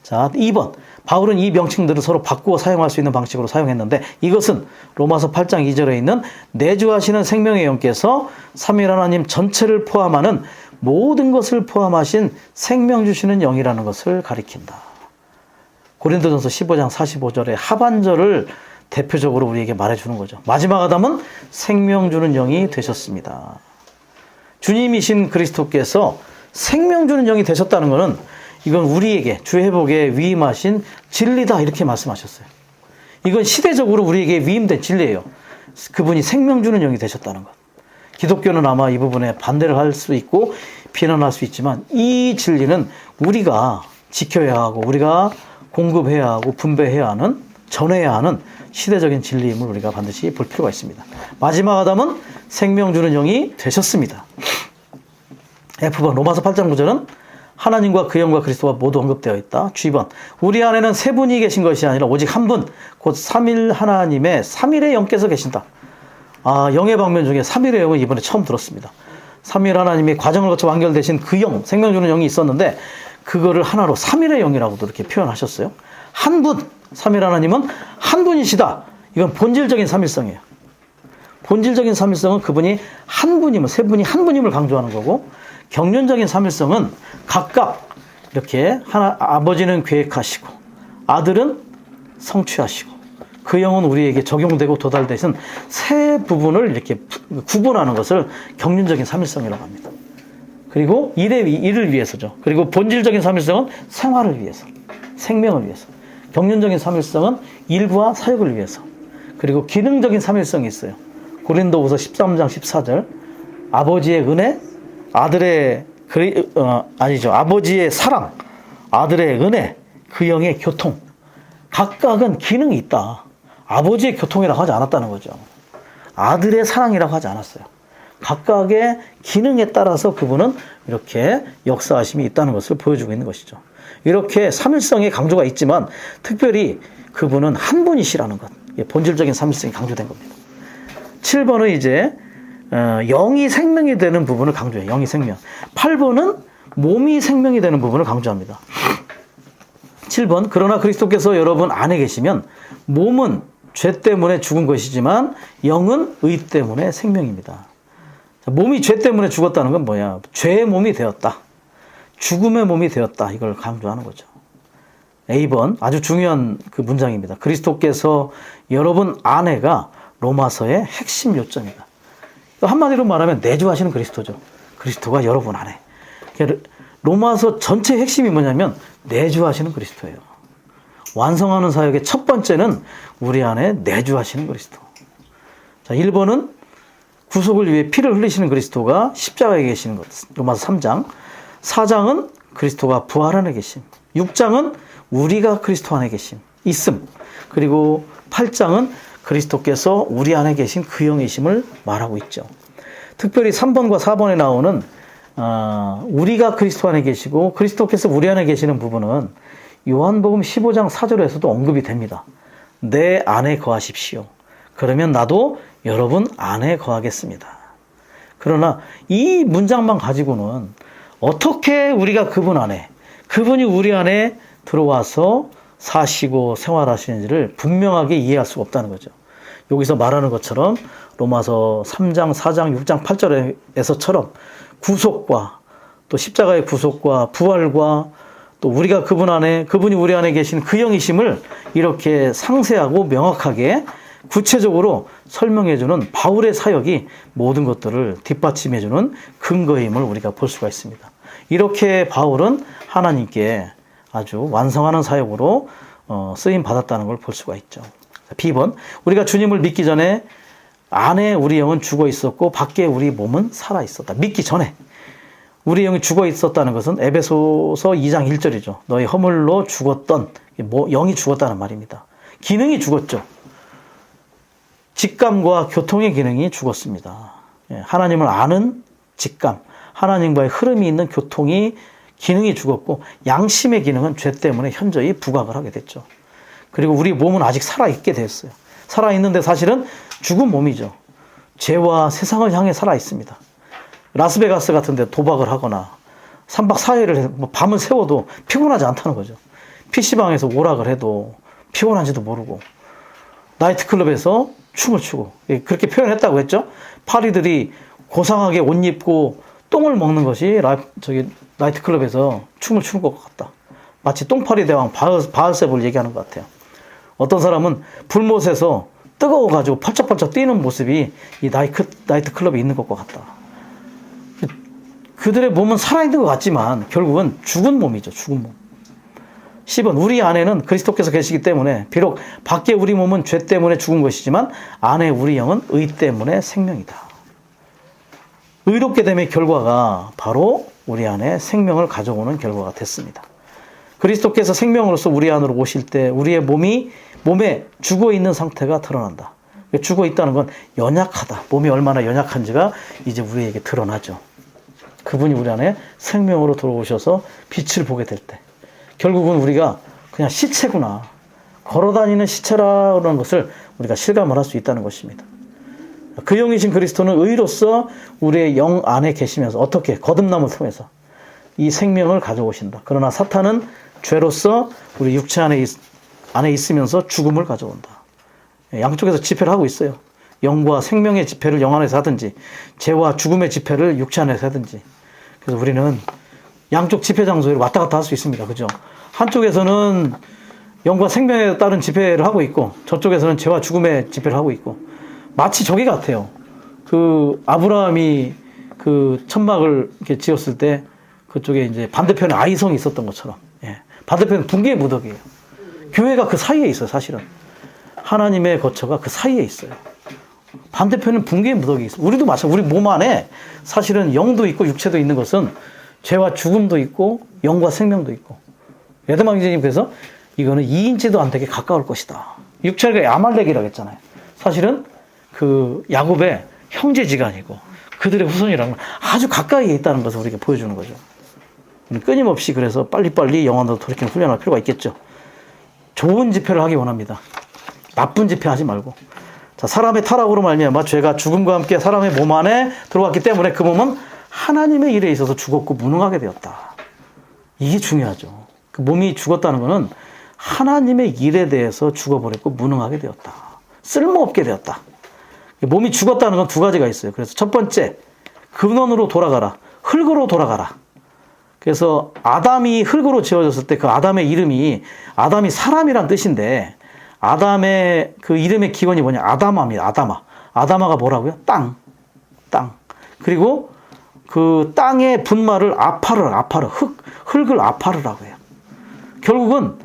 자, 2번. 바울은 이 명칭들을 서로 바꾸어 사용할 수 있는 방식으로 사용했는데, 이것은 로마서 8장 2절에 있는 내주하시는 생명의 영께서 삼위일 하나님 전체를 포함하는 모든 것을 포함하신 생명 주시는 영이라는 것을 가리킨다. 고린도전서 15장 45절의 하반절을 대표적으로 우리에게 말해주는 거죠. 마지막 아담은 생명 주는 영이 되셨습니다. 주님이신 그리스도께서 생명 주는 영이 되셨다는 것은 이건 우리에게 주의 회복에 위임하신 진리다, 이렇게 말씀하셨어요. 이건 시대적으로 우리에게 위임된 진리예요. 그분이 생명 주는 영이 되셨다는 것. 기독교는 아마 이 부분에 반대를 할 수 있고 비난할 수 있지만, 이 진리는 우리가 지켜야 하고 우리가 공급해야 하고 분배해야 하는, 전해야 하는 시대적인 진리임을 우리가 반드시 볼 필요가 있습니다. 마지막 아담은 생명 주는 영이 되셨습니다. F번. 로마서 8장 9절은 하나님과 그 영과 그리스도가 모두 언급되어 있다. G번. 우리 안에는 세 분이 계신 것이 아니라 오직 한 분, 곧 삼일 하나님의 삼일의 영께서 계신다. 영의 방면 중에 삼일의 영은 이번에 처음 들었습니다. 삼일 하나님이 과정을 거쳐 완결되신 그 영, 생명 주는 영이 있었는데 그거를 하나로 삼일의 영이라고도 이렇게 표현하셨어요. 한 분, 삼일 하나님은 한 분이시다. 이건 본질적인 삼일성이에요. 본질적인 삼일성은 그분이 한 분임을, 세 분이 한 분임을 강조하는 거고, 경륜적인 삼일성은 각각 이렇게 아버지는 계획하시고 아들은 성취하시고 그 영은 우리에게 적용되고 도달되신 세 부분을 이렇게 구분하는 것을 경륜적인 삼일성이라고 합니다. 그리고 일을 위해서죠. 그리고 본질적인 삼일성은 생활을 위해서, 생명을 위해서. 경륜적인 삼일성은 일과 사역을 위해서. 그리고 기능적인 삼일성이 있어요. 고린도후서 13장 14절 아버지의 은혜, 아버지의 사랑, 아들의 은혜, 그 영의 교통. 각각은 기능이 있다. 아버지의 교통이라고 하지 않았다는 거죠. 아들의 사랑이라고 하지 않았어요. 각각의 기능에 따라서 그분은 이렇게 역사하심이 있다는 것을 보여주고 있는 것이죠. 이렇게 삼일성의 강조가 있지만 특별히 그분은 한 분이시라는 것. 본질적인 삼일성이 강조된 겁니다. 7번은 이제 영이 생명이 되는 부분을 강조해요. 영이 생명. 8번은 몸이 생명이 되는 부분을 강조합니다. 7번, 그러나 그리스도께서 여러분 안에 계시면 몸은 죄 때문에 죽은 것이지만 영은 의 때문에 생명입니다. 몸이 죄 때문에 죽었다는 건 뭐야? 죄의 몸이 되었다. 죽음의 몸이 되었다. 이걸 강조하는 거죠. A번, 아주 중요한 그 문장입니다. 그리스도께서 여러분 안에가 로마서의 핵심 요점이다. 한마디로 말하면 내주하시는 그리스도죠. 그리스도가 여러분 안에. 로마서 전체 핵심이 뭐냐면 내주하시는 그리스도예요. 완성하는 사역의 첫 번째는 우리 안에 내주하시는 그리스도. 자, 1번은 구속을 위해 피를 흘리시는 그리스도가 십자가에 계시는 것. 로마서 3장. 4장은 그리스도가 부활 안에 계심. 6장은 우리가 그리스도 안에 계심. 있음. 그리고 8장은 그리스도께서 우리 안에 계신 그 영이심을 말하고 있죠. 특별히 3번과 4번에 나오는 우리가 그리스도 안에 계시고 그리스도께서 우리 안에 계시는 부분은 요한복음 15장 4절에서도 언급이 됩니다. 내 안에 거하십시오. 그러면 나도 여러분 안에 거하겠습니다. 그러나 이 문장만 가지고는 어떻게 우리가 그분 안에, 그분이 우리 안에 들어와서 사시고 생활하시는지를 분명하게 이해할 수가 없다는 거죠. 여기서 말하는 것처럼 로마서 3장, 4장, 6장, 8절에서처럼 구속과 또 십자가의 구속과 부활과 또 우리가 그분 안에, 그분이 우리 안에 계신 그 영이심을 이렇게 상세하고 명확하게 구체적으로 설명해주는 바울의 사역이 모든 것들을 뒷받침해주는 근거임을 우리가 볼 수가 있습니다. 이렇게 바울은 하나님께 아주 완성하는 사역으로 쓰임 받았다는 걸 볼 수가 있죠. B번, 우리가 주님을 믿기 전에 안에 우리 영은 죽어 있었고 밖에 우리 몸은 살아 있었다. 믿기 전에 우리 영이 죽어 있었다는 것은 에베소서 2장 1절이죠. 너희 허물로 죽었던, 영이 죽었다는 말입니다. 기능이 죽었죠. 직감과 교통의 기능이 죽었습니다. 하나님을 아는 직감, 하나님과의 흐름이 있는 교통이 기능이 죽었고 양심의 기능은 죄 때문에 현저히 부각을 하게 됐죠. 그리고 우리 몸은 아직 살아있게 됐어요. 살아있는데 사실은 죽은 몸이죠. 죄와 세상을 향해 살아있습니다. 라스베가스 같은 데 도박을 하거나 3박 4일을 밤을 새워도 피곤하지 않다는 거죠. PC방에서 오락을 해도 피곤한지도 모르고 나이트클럽에서 춤을 추고 그렇게 표현했다고 했죠. 파리들이 고상하게 옷 입고 똥을 먹는 것이 나이트클럽에서 춤을 추는 것 같다. 마치 똥파리 대왕 바알세불을 얘기하는 것 같아요. 어떤 사람은 불못에서 뜨거워가지고 펄쩍펄쩍 뛰는 모습이 이 나이트클럽에 있는 것과 같다. 그들의 몸은 살아있는 것 같지만 결국은 죽은 몸이죠. 죽은 몸. 10번, 우리 안에는 그리스도께서 계시기 때문에 비록 밖에 우리 몸은 죄 때문에 죽은 것이지만 안에 우리 영은 의 때문에 생명이다. 의롭게 됨의 결과가 바로 우리 안에 생명을 가져오는 결과가 됐습니다. 그리스도께서 생명으로서 우리 안으로 오실 때 우리의 몸에 죽어 있는 상태가 드러난다. 죽어 있다는 건 연약하다. 몸이 얼마나 연약한지가 이제 우리에게 드러나죠. 그분이 우리 안에 생명으로 들어오셔서 빛을 보게 될 때 결국은 우리가 그냥 시체구나, 걸어다니는 시체라는 것을 우리가 실감을 할 수 있다는 것입니다. 그 영이신 그리스도는 의로서 우리의 영 안에 계시면서 어떻게 거듭남을 통해서 이 생명을 가져오신다. 그러나 사탄은 죄로서 우리 육체 안에 있으면서 죽음을 가져온다. 양쪽에서 집회를 하고 있어요. 영과 생명의 집회를 영 안에서 하든지 죄와 죽음의 집회를 육체 안에서 하든지. 그래서 우리는 양쪽 집회 장소에 왔다 갔다 할 수 있습니다. 그죠? 한쪽에서는 영과 생명에 따른 집회를 하고 있고 저쪽에서는 죄와 죽음의 집회를 하고 있고 마치 저기 같아요. 그 아브라함이 그 천막을 이렇게 지었을 때 그쪽에 이제 반대편에 아이성이 있었던 것처럼 반대편은 붕괴의 무더기예요. 교회가 그 사이에 있어요. 사실은 하나님의 거처가 그 사이에 있어요. 반대편은 붕괴의 무더기 있어. 우리도 마찬가지. 우리 몸 안에 사실은 영도 있고 육체도 있는 것은 죄와 죽음도 있고 영과 생명도 있고. 에드마 형제님 그래서 이거는 2인치도 안 되게 가까울 것이다. 육체가 아말렉이라고 했잖아요. 사실은 그 야곱의 형제지간이고 그들의 후손이라는 건 아주 가까이에 있다는 것을 우리에게 보여주는 거죠. 끊임없이 그래서 빨리빨리 영안으로 돌이키는 훈련할 필요가 있겠죠. 좋은 집회를 하기 원합니다. 나쁜 집회 하지 말고. 자, 사람의 타락으로 말미암아 죄가 죽음과 함께 사람의 몸 안에 들어왔기 때문에 그 몸은 하나님의 일에 있어서 죽었고 무능하게 되었다. 이게 중요하죠. 그 몸이 죽었다는 것은 하나님의 일에 대해서 죽어버렸고 무능하게 되었다. 쓸모없게 되었다. 몸이 죽었다는 건 두 가지가 있어요. 그래서 첫 번째, 근원으로 돌아가라. 흙으로 돌아가라. 그래서 아담이 흙으로 지어졌을 때 그 아담의 이름이 아담이 사람이란 뜻인데 아담의 그 이름의 기원이 뭐냐? 아다마입니다. 아다마. 아다마가 뭐라고요? 땅. 그리고 그 땅의 분말을 아파르. 흙을 아파르라고 해요. 결국은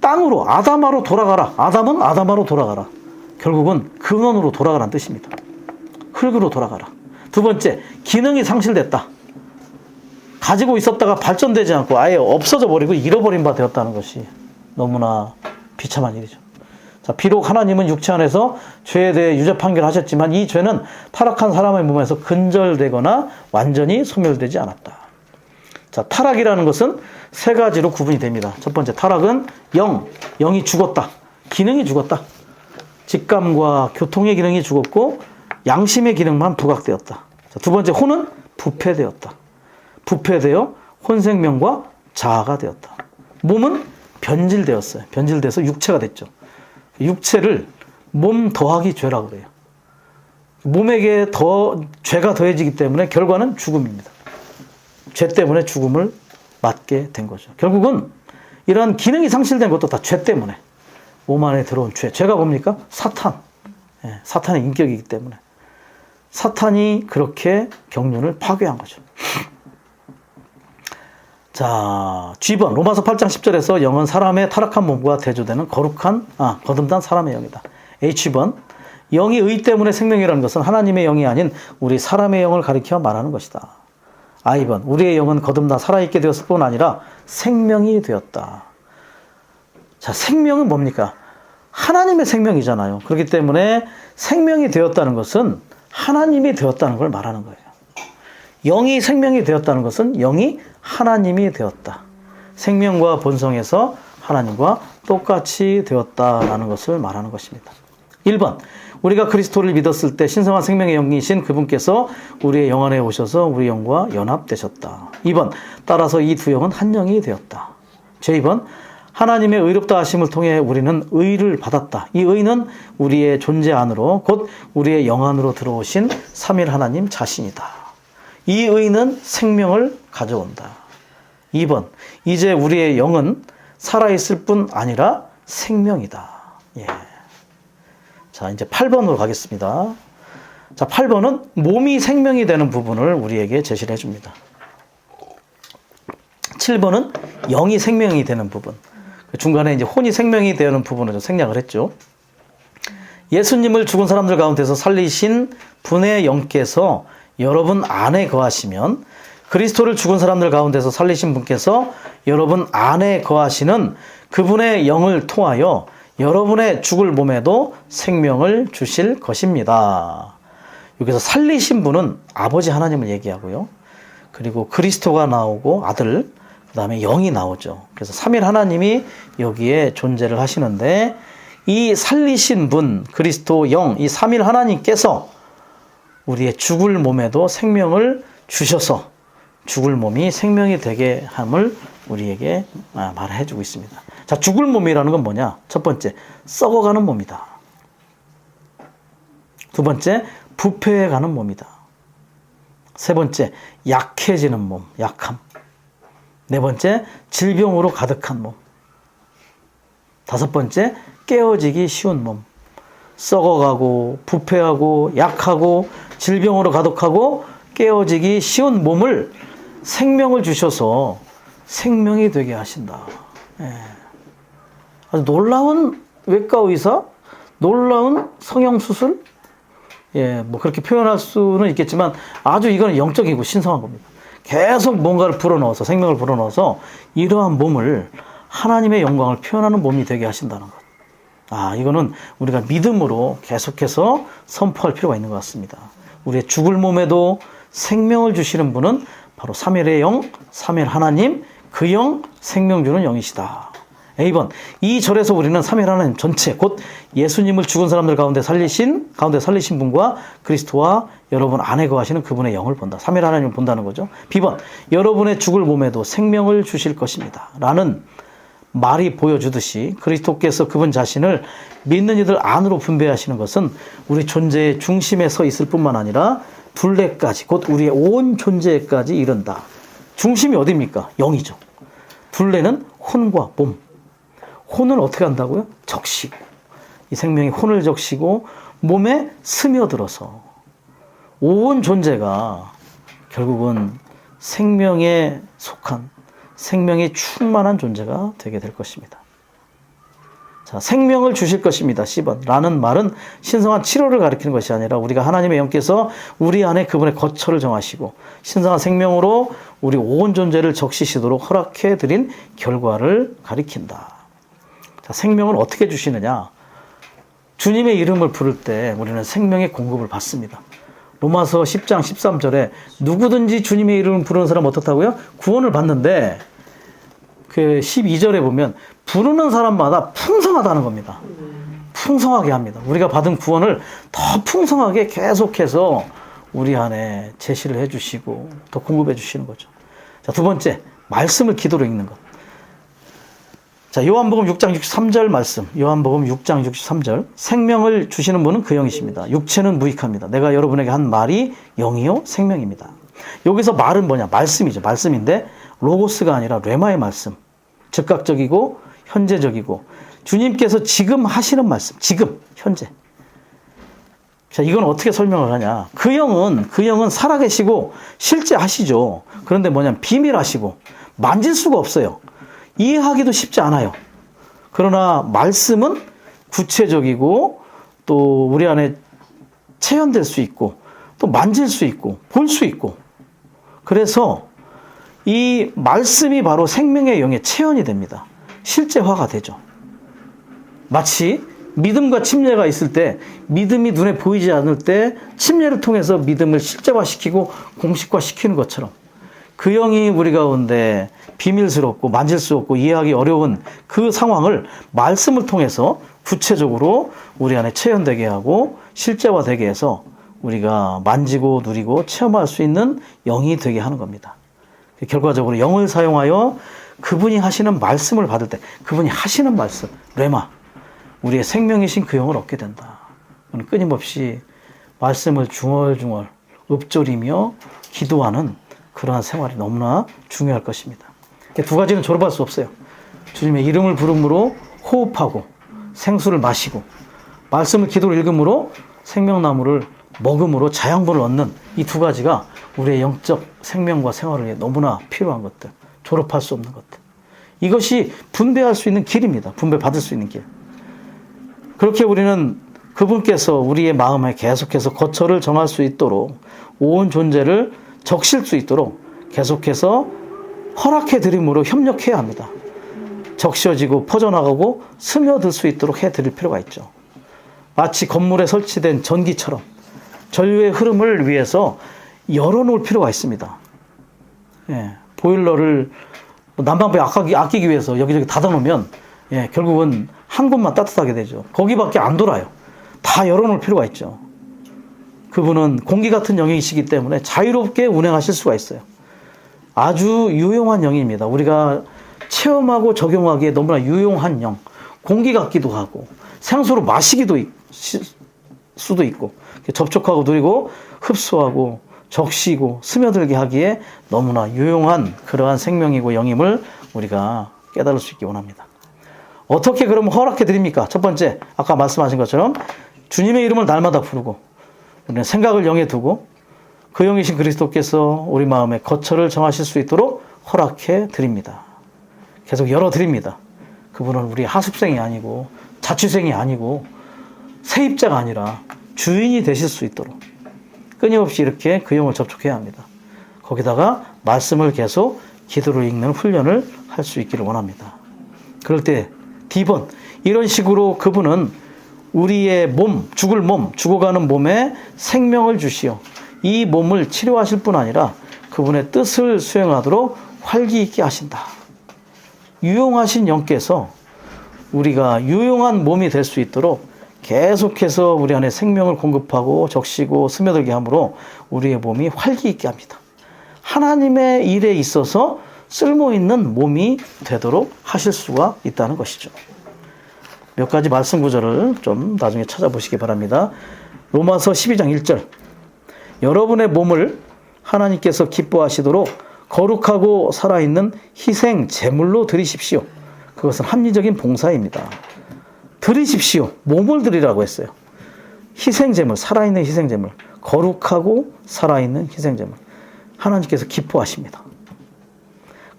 땅으로, 아다마로 돌아가라. 아담은 아다마로 돌아가라. 결국은 근원으로 돌아가라는 뜻입니다. 흙으로 돌아가라. 두 번째, 기능이 상실됐다. 가지고 있었다가 발전되지 않고 아예 없어져 버리고 잃어버린 바 되었다는 것이 너무나 비참한 일이죠. 자, 비록 하나님은 육체 안에서 죄에 대해 유죄 판결하셨지만 이 죄는 타락한 사람의 몸에서 근절되거나 완전히 소멸되지 않았다. 자, 타락이라는 것은 세 가지로 구분이 됩니다. 첫 번째, 타락은 영이 죽었다. 기능이 죽었다. 직감과 교통의 기능이 죽었고 양심의 기능만 부각되었다. 자, 두 번째, 혼은 부패되었다. 부패되어 혼생명과 자아가 되었다. 몸은 변질되었어요. 변질돼서 육체가 됐죠. 육체를 몸 더하기 죄라고 그래요. 몸에게 더 죄가 더해지기 때문에 결과는 죽음입니다. 죄 때문에 죽음을 맞게 된 거죠. 결국은 이러한 기능이 상실된 것도 다 죄 때문에 몸 안에 들어온 죄. 죄가 뭡니까? 사탄. 사탄의 인격이기 때문에 사탄이 그렇게 경륜을 파괴한 거죠. 자, G번 로마서 8장 10절에서 영은 사람의 타락한 몸과 대조되는 거듭난 사람의 영이다. H번 영이 의 때문에 생명이라는 것은 하나님의 영이 아닌 우리 사람의 영을 가리켜 말하는 것이다. I번 우리의 영은 거듭나 살아있게 되었을 뿐 아니라 생명이 되었다. 자, 생명은 뭡니까? 하나님의 생명이잖아요. 그렇기 때문에 생명이 되었다는 것은 하나님이 되었다는 걸 말하는 거예요. 영이 생명이 되었다는 것은 영이 하나님이 되었다. 생명과 본성에서 하나님과 똑같이 되었다라는 것을 말하는 것입니다. 1번 우리가 그리스도를 믿었을 때 신성한 생명의 영이신 그분께서 우리의 영 안에 오셔서 우리 영과 연합되셨다. 2번 따라서 이 두 영은 한 영이 되었다. 제2번 하나님의 의롭다 하심을 통해 우리는 의를 받았다. 이 의는 우리의 존재 안으로 곧 우리의 영 안으로 들어오신 삼일 하나님 자신이다. 이 의는 생명을 가져온다. 2번 이제 우리의 영은 살아있을 뿐 아니라 생명이다. 예. 자, 이제 8번으로 가겠습니다. 자, 8번은 몸이 생명이 되는 부분을 우리에게 제시를 해줍니다. 7번은 영이 생명이 되는 부분. 중간에 이제 혼이 생명이 되는 부분을 좀 생략을 했죠. 예수님을 죽은 사람들 가운데서 살리신 분의 영께서 여러분 안에 거하시면 그리스도를 죽은 사람들 가운데서 살리신 분께서 여러분 안에 거하시는 그분의 영을 통하여 여러분의 죽을 몸에도 생명을 주실 것입니다. 여기서 살리신 분은 아버지 하나님을 얘기하고요. 그리고 그리스도가 나오고 아들, 그 다음에 영이 나오죠. 그래서 삼일 하나님이 여기에 존재를 하시는데 이 살리신 분, 그리스도 영, 이 삼일 하나님께서 우리의 죽을 몸에도 생명을 주셔서 죽을 몸이 생명이 되게 함을 우리에게 말해주고 있습니다. 자, 죽을 몸이라는 건 뭐냐? 첫 번째, 썩어가는 몸이다. 두 번째, 부패해가는 몸이다. 세 번째, 약해지는 몸, 약함. 네 번째, 질병으로 가득한 몸. 다섯 번째, 깨어지기 쉬운 몸. 썩어가고 부패하고 약하고 질병으로 가득하고 깨어지기 쉬운 몸을 생명을 주셔서 생명이 되게 하신다. 예. 아주 놀라운 외과 의사, 놀라운 성형수술, 뭐 그렇게 표현할 수는 있겠지만 아주 이거는 영적이고 신성한 겁니다. 계속 뭔가를 불어넣어서 생명을 불어넣어서 이러한 몸을 하나님의 영광을 표현하는 몸이 되게 하신다는 것. 이거는 우리가 믿음으로 계속해서 선포할 필요가 있는 것 같습니다. 우리의 죽을 몸에도 생명을 주시는 분은 바로 삼위일의 영, 삼위일 하나님, 그 영, 생명 주는 영이시다. A번, 이 절에서 우리는 삼위일 하나님 전체, 곧 예수님을 죽은 사람들 가운데 살리신 분과 그리스도와 여러분 안에 거하시는 그분의 영을 본다. 삼위일 하나님을 본다는 거죠. B번, 여러분의 죽을 몸에도 생명을 주실 것입니다. 라는 말이 보여주듯이 그리스도께서 그분 자신을 믿는 이들 안으로 분배하시는 것은 우리 존재의 중심에 서 있을 뿐만 아니라 둘레까지, 곧 우리의 온 존재까지 이른다. 중심이 어디입니까? 영이죠. 둘레는 혼과 몸. 혼을 어떻게 한다고요? 적시고, 이 생명이 혼을 적시고 몸에 스며들어서 온 존재가 결국은 생명에 속한, 생명이 충만한 존재가 되게 될 것입니다. 자, 생명을 주실 것입니다. 10번. 라는 말은 신성한 치료를 가리키는 것이 아니라 우리가 하나님의 영께서 우리 안에 그분의 거처를 정하시고 신성한 생명으로 우리 온 존재를 적시시도록 허락해 드린 결과를 가리킨다. 자, 생명을 어떻게 주시느냐? 주님의 이름을 부를 때 우리는 생명의 공급을 받습니다. 로마서 10장 13절에 누구든지 주님의 이름을 부르는 사람은 어떻다고요? 구원을 받는데 그 12절에 보면 부르는 사람마다 풍성하다는 겁니다. 풍성하게 합니다. 우리가 받은 구원을 더 풍성하게 계속해서 우리 안에 제시를 해주시고 더 공급해 주시는 거죠. 자, 두 번째, 말씀을 기도로 읽는 것. 자, 요한복음 6장 63절 말씀. 요한복음 6장 63절. 생명을 주시는 분은 그 영이십니다. 육체는 무익합니다. 내가 여러분에게 한 말이 영이요 생명입니다. 여기서 말은 뭐냐? 말씀이죠. 말씀인데 로고스가 아니라 레마의 말씀. 즉각적이고 현재적이고 주님께서 지금 하시는 말씀. 지금 현재. 자, 이건 어떻게 설명을 하냐? 그 영은 살아계시고 실제 하시죠. 그런데 뭐냐면 비밀하시고 만질 수가 없어요. 이해하기도 쉽지 않아요. 그러나 말씀은 구체적이고 또 우리 안에 체현될 수 있고 또 만질 수 있고 볼 수 있고, 그래서 이 말씀이 바로 생명의 영의 체현이 됩니다. 실제화가 되죠. 마치 믿음과 침례가 있을 때 믿음이 눈에 보이지 않을 때 침례를 통해서 믿음을 실제화시키고 공식화시키는 것처럼 그 영이 우리 가운데 비밀스럽고 만질 수 없고 이해하기 어려운 그 상황을 말씀을 통해서 구체적으로 우리 안에 체현되게 하고 실제화되게 해서 우리가 만지고 누리고 체험할 수 있는 영이 되게 하는 겁니다. 결과적으로 영을 사용하여 그분이 하시는 말씀을 받을 때 그분이 하시는 말씀, 레마, 우리의 생명이신 그 영을 얻게 된다. 끊임없이 말씀을 중얼중얼 읊조리며 기도하는 그러한 생활이 너무나 중요할 것입니다. 두 가지는 졸업할 수 없어요. 주님의 이름을 부름으로 호흡하고 생수를 마시고 말씀을 기도로 읽음으로 생명나무를 먹음으로 자양분을 얻는 이 두 가지가 우리의 영적 생명과 생활을 위해 너무나 필요한 것들, 졸업할 수 없는 것들. 이것이 분배할 수 있는 길입니다. 분배받을 수 있는 길. 그렇게 우리는 그분께서 우리의 마음에 계속해서 거처를 정할 수 있도록 온 존재를 적실 수 있도록 계속해서 허락해 드림으로 협력해야 합니다. 적셔지고 퍼져나가고 스며들 수 있도록 해드릴 필요가 있죠. 마치 건물에 설치된 전기처럼 전류의 흐름을 위해서 열어놓을 필요가 있습니다. 보일러를 난방비 아끼기 위해서 여기저기 닫아놓으면 결국은 한 곳만 따뜻하게 되죠. 거기밖에 안 돌아요. 다 열어놓을 필요가 있죠. 그분은 공기 같은 영이시기 때문에 자유롭게 운행하실 수가 있어요. 아주 유용한 영입니다. 우리가 체험하고 적용하기에 너무나 유용한 영. 공기 같기도 하고 생수로 마시기도 수도 있고 접촉하고 누리고 흡수하고 적시고 스며들게 하기에 너무나 유용한 그러한 생명이고 영임을 우리가 깨달을 수 있기 원합니다. 어떻게 그러면 허락해 드립니까? 첫 번째, 아까 말씀하신 것처럼 주님의 이름을 날마다 부르고 우리는 생각을 영에 두고 그 영이신 그리스도께서 우리 마음에 거처를 정하실 수 있도록 허락해 드립니다. 계속 열어드립니다. 그분은 우리 하습생이 아니고 자취생이 아니고 세입자가 아니라 주인이 되실 수 있도록 끊임없이 이렇게 그 영을 접촉해야 합니다. 거기다가 말씀을 계속 기도를 읽는 훈련을 할 수 있기를 원합니다. 그럴 때 D번, 이런 식으로 그분은 우리의 몸, 죽어가는 몸에 생명을 주시어 이 몸을 치료하실 뿐 아니라 그분의 뜻을 수행하도록 활기 있게 하신다. 유용하신 영께서 우리가 유용한 몸이 될 수 있도록 계속해서 우리 안에 생명을 공급하고 적시고 스며들게 함으로 우리의 몸이 활기 있게 합니다. 하나님의 일에 있어서 쓸모있는 몸이 되도록 하실 수가 있다는 것이죠. 몇 가지 말씀 구절을 좀 나중에 찾아보시기 바랍니다. 로마서 12장 1절, 여러분의 몸을 하나님께서 기뻐하시도록 거룩하고 살아있는 희생 제물로 드리십시오. 그것은 합리적인 봉사입니다. 드리십시오. 몸을 드리라고 했어요. 희생제물, 살아있는 희생제물, 거룩하고 살아있는 희생제물, 하나님께서 기뻐하십니다.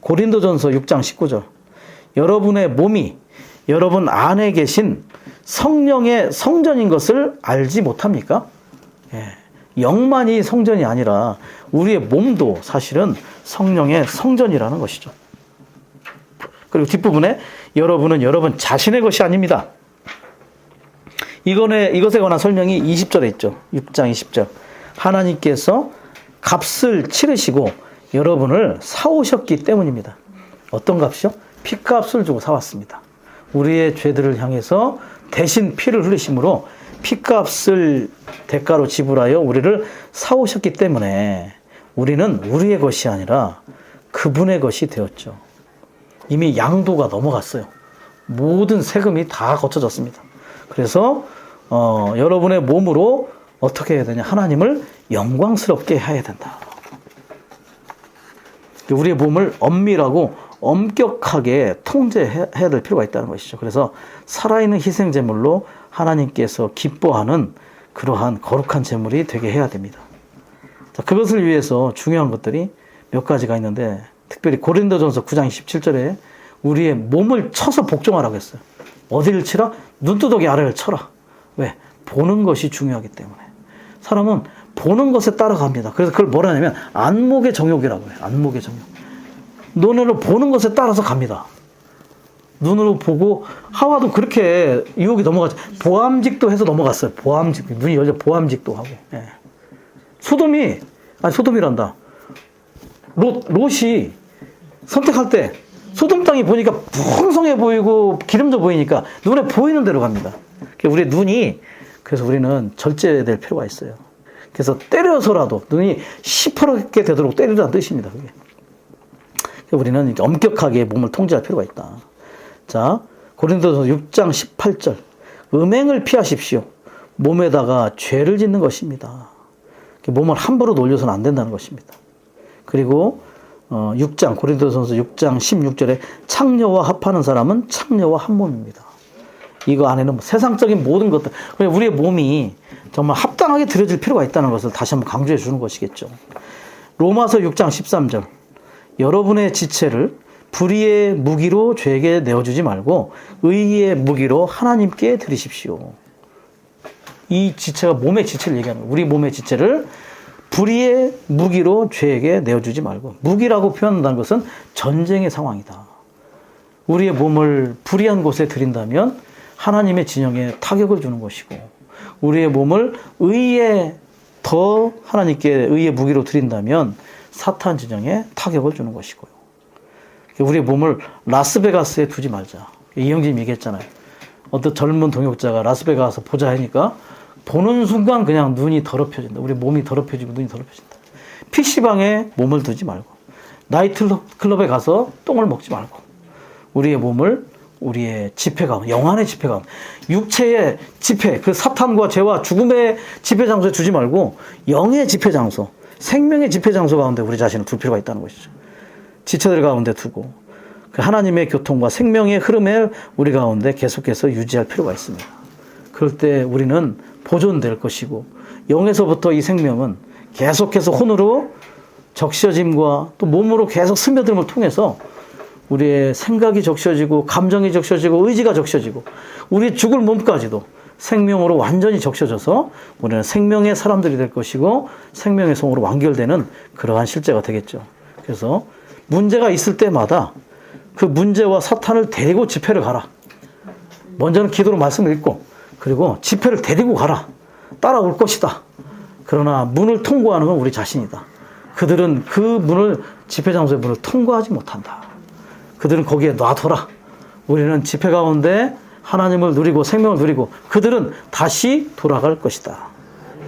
고린도전서 6장 19절, 여러분의 몸이 여러분 안에 계신 성령의 성전인 것을 알지 못합니까? 영만이 성전이 아니라 우리의 몸도 사실은 성령의 성전이라는 것이죠. 그리고 뒷부분에 여러분은 여러분 자신의 것이 아닙니다. 이것에 관한 설명이 20절에 있죠. 6장 20절. 하나님께서 값을 치르시고 여러분을 사오셨기 때문입니다. 어떤 값이요? 피값을 주고 사왔습니다. 우리의 죄들을 향해서 대신 피를 흘리심으로 피값을 대가로 지불하여 우리를 사오셨기 때문에 우리는 우리의 것이 아니라 그분의 것이 되었죠. 이미 양도가 넘어갔어요. 모든 세금이 다 거쳐졌습니다. 그래서 여러분의 몸으로 어떻게 해야 되냐? 하나님을 영광스럽게 해야 된다. 우리의 몸을 엄밀하고 엄격하게 통제해야 될 필요가 있다는 것이죠. 그래서 살아있는 희생제물로 하나님께서 기뻐하는 그러한 거룩한 제물이 되게 해야 됩니다. 자, 그것을 위해서 중요한 것들이 몇 가지가 있는데, 특별히 고린도전서 9장 27절에 우리의 몸을 쳐서 복종하라고 했어요. 어디를 치라? 눈두덩이 아래를 쳐라. 왜? 보는 것이 중요하기 때문에. 사람은 보는 것에 따라갑니다. 그래서 그걸 뭐라 하냐면 안목의 정욕이라고 해요. 안목의 정욕. 눈으로 보는 것에 따라서 갑니다. 눈으로 보고, 하와도 그렇게 유혹이 넘어갔죠. 보암직도 해서 넘어갔어요. 보암직. 눈이 열려 보암직도 하고. 예. 소돔이란다. 롯이 선택할 때 소돔 땅이 보니까 풍성해 보이고 기름져 보이니까 눈에 보이는 대로 갑니다. 우리의 눈이, 그래서 우리는 절제될 필요가 있어요. 그래서 때려서라도 눈이 시퍼렇게 되도록 때리라는 뜻입니다. 그게. 우리는 엄격하게 몸을 통제할 필요가 있다. 자, 고린도전서 6장 18절, 음행을 피하십시오. 몸에다가 죄를 짓는 것입니다. 몸을 함부로 놀려서는 안 된다는 것입니다. 그리고 고린도전서 6장 16절에 창녀와 합하는 사람은 창녀와 한 몸입니다. 이거 안에는 세상적인 모든 것들, 우리의 몸이 정말 합당하게 드려질 필요가 있다는 것을 다시 한번 강조해 주는 것이겠죠. 로마서 6장 13절, 여러분의 지체를 불의의 무기로 죄에게 내어주지 말고 의의 무기로 하나님께 드리십시오. 이 지체가 몸의 지체를 얘기하는 거예요. 우리 몸의 지체를 불의의 무기로 죄에게 내어주지 말고, 무기라고 표현한다는 것은 전쟁의 상황이다. 우리의 몸을 불의한 곳에 드린다면 하나님의 진영에 타격을 주는 것이고, 우리의 몸을 하나님께 의의 무기로 드린다면 사탄 진영에 타격을 주는 것이고요. 우리의 몸을 라스베가스에 두지 말자. 이영진이 얘기했잖아요. 어떤 젊은 동역자가 라스베가스 보자 하니까 보는 순간 그냥 눈이 더럽혀진다. 우리 몸이 더럽혀지고 눈이 더럽혀진다. PC방에 몸을 두지 말고, 나이트클럽에 가서 똥을 먹지 말고, 우리의 몸을 우리의 집회감, 영안의 집회감, 육체의 집회, 그 사탄과 죄와 죽음의 집회 장소에 두지 말고 영의 집회 장소, 생명의 집회 장소 가운데 우리 자신을 둘 필요가 있다는 것이죠. 지체들 가운데 두고 그 하나님의 교통과 생명의 흐름을 우리 가운데 계속해서 유지할 필요가 있습니다. 그럴 때 우리는 보존될 것이고, 영에서부터 이 생명은 계속해서 혼으로 적셔짐과 또 몸으로 계속 스며듦을 통해서 우리의 생각이 적셔지고, 감정이 적셔지고, 의지가 적셔지고, 우리 죽을 몸까지도 생명으로 완전히 적셔져서 우리는 생명의 사람들이 될 것이고 생명의 성으로 완결되는 그러한 실제가 되겠죠. 그래서 문제가 있을 때마다 그 문제와 사탄을 데리고 집회를 가라. 먼저는 기도로 말씀을 읽고 그리고 집회를 데리고 가라. 따라올 것이다. 그러나 문을 통과하는 건 우리 자신이다. 그들은 그 문을 집회 장소의 문을 통과하지 못한다. 그들은 거기에 놔둬라. 우리는 집회 가운데 하나님을 누리고 생명을 누리고 그들은 다시 돌아갈 것이다.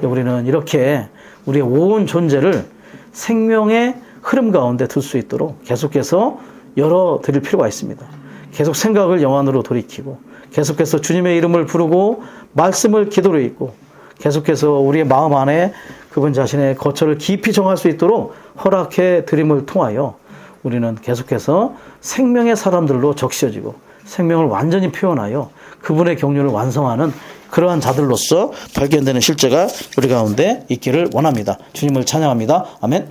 우리는 이렇게 우리의 온 존재를 생명의 흐름 가운데 둘 수 있도록 계속해서 열어드릴 필요가 있습니다. 계속 생각을 영안으로 돌이키고 계속해서 주님의 이름을 부르고 말씀을 기도로 읽고 계속해서 우리의 마음 안에 그분 자신의 거처를 깊이 정할 수 있도록 허락해 드림을 통하여 우리는 계속해서 생명의 사람들로 적셔지고 생명을 완전히 표현하여 그분의 경륜을 완성하는 그러한 자들로서 발견되는 실제가 우리 가운데 있기를 원합니다. 주님을 찬양합니다. 아멘.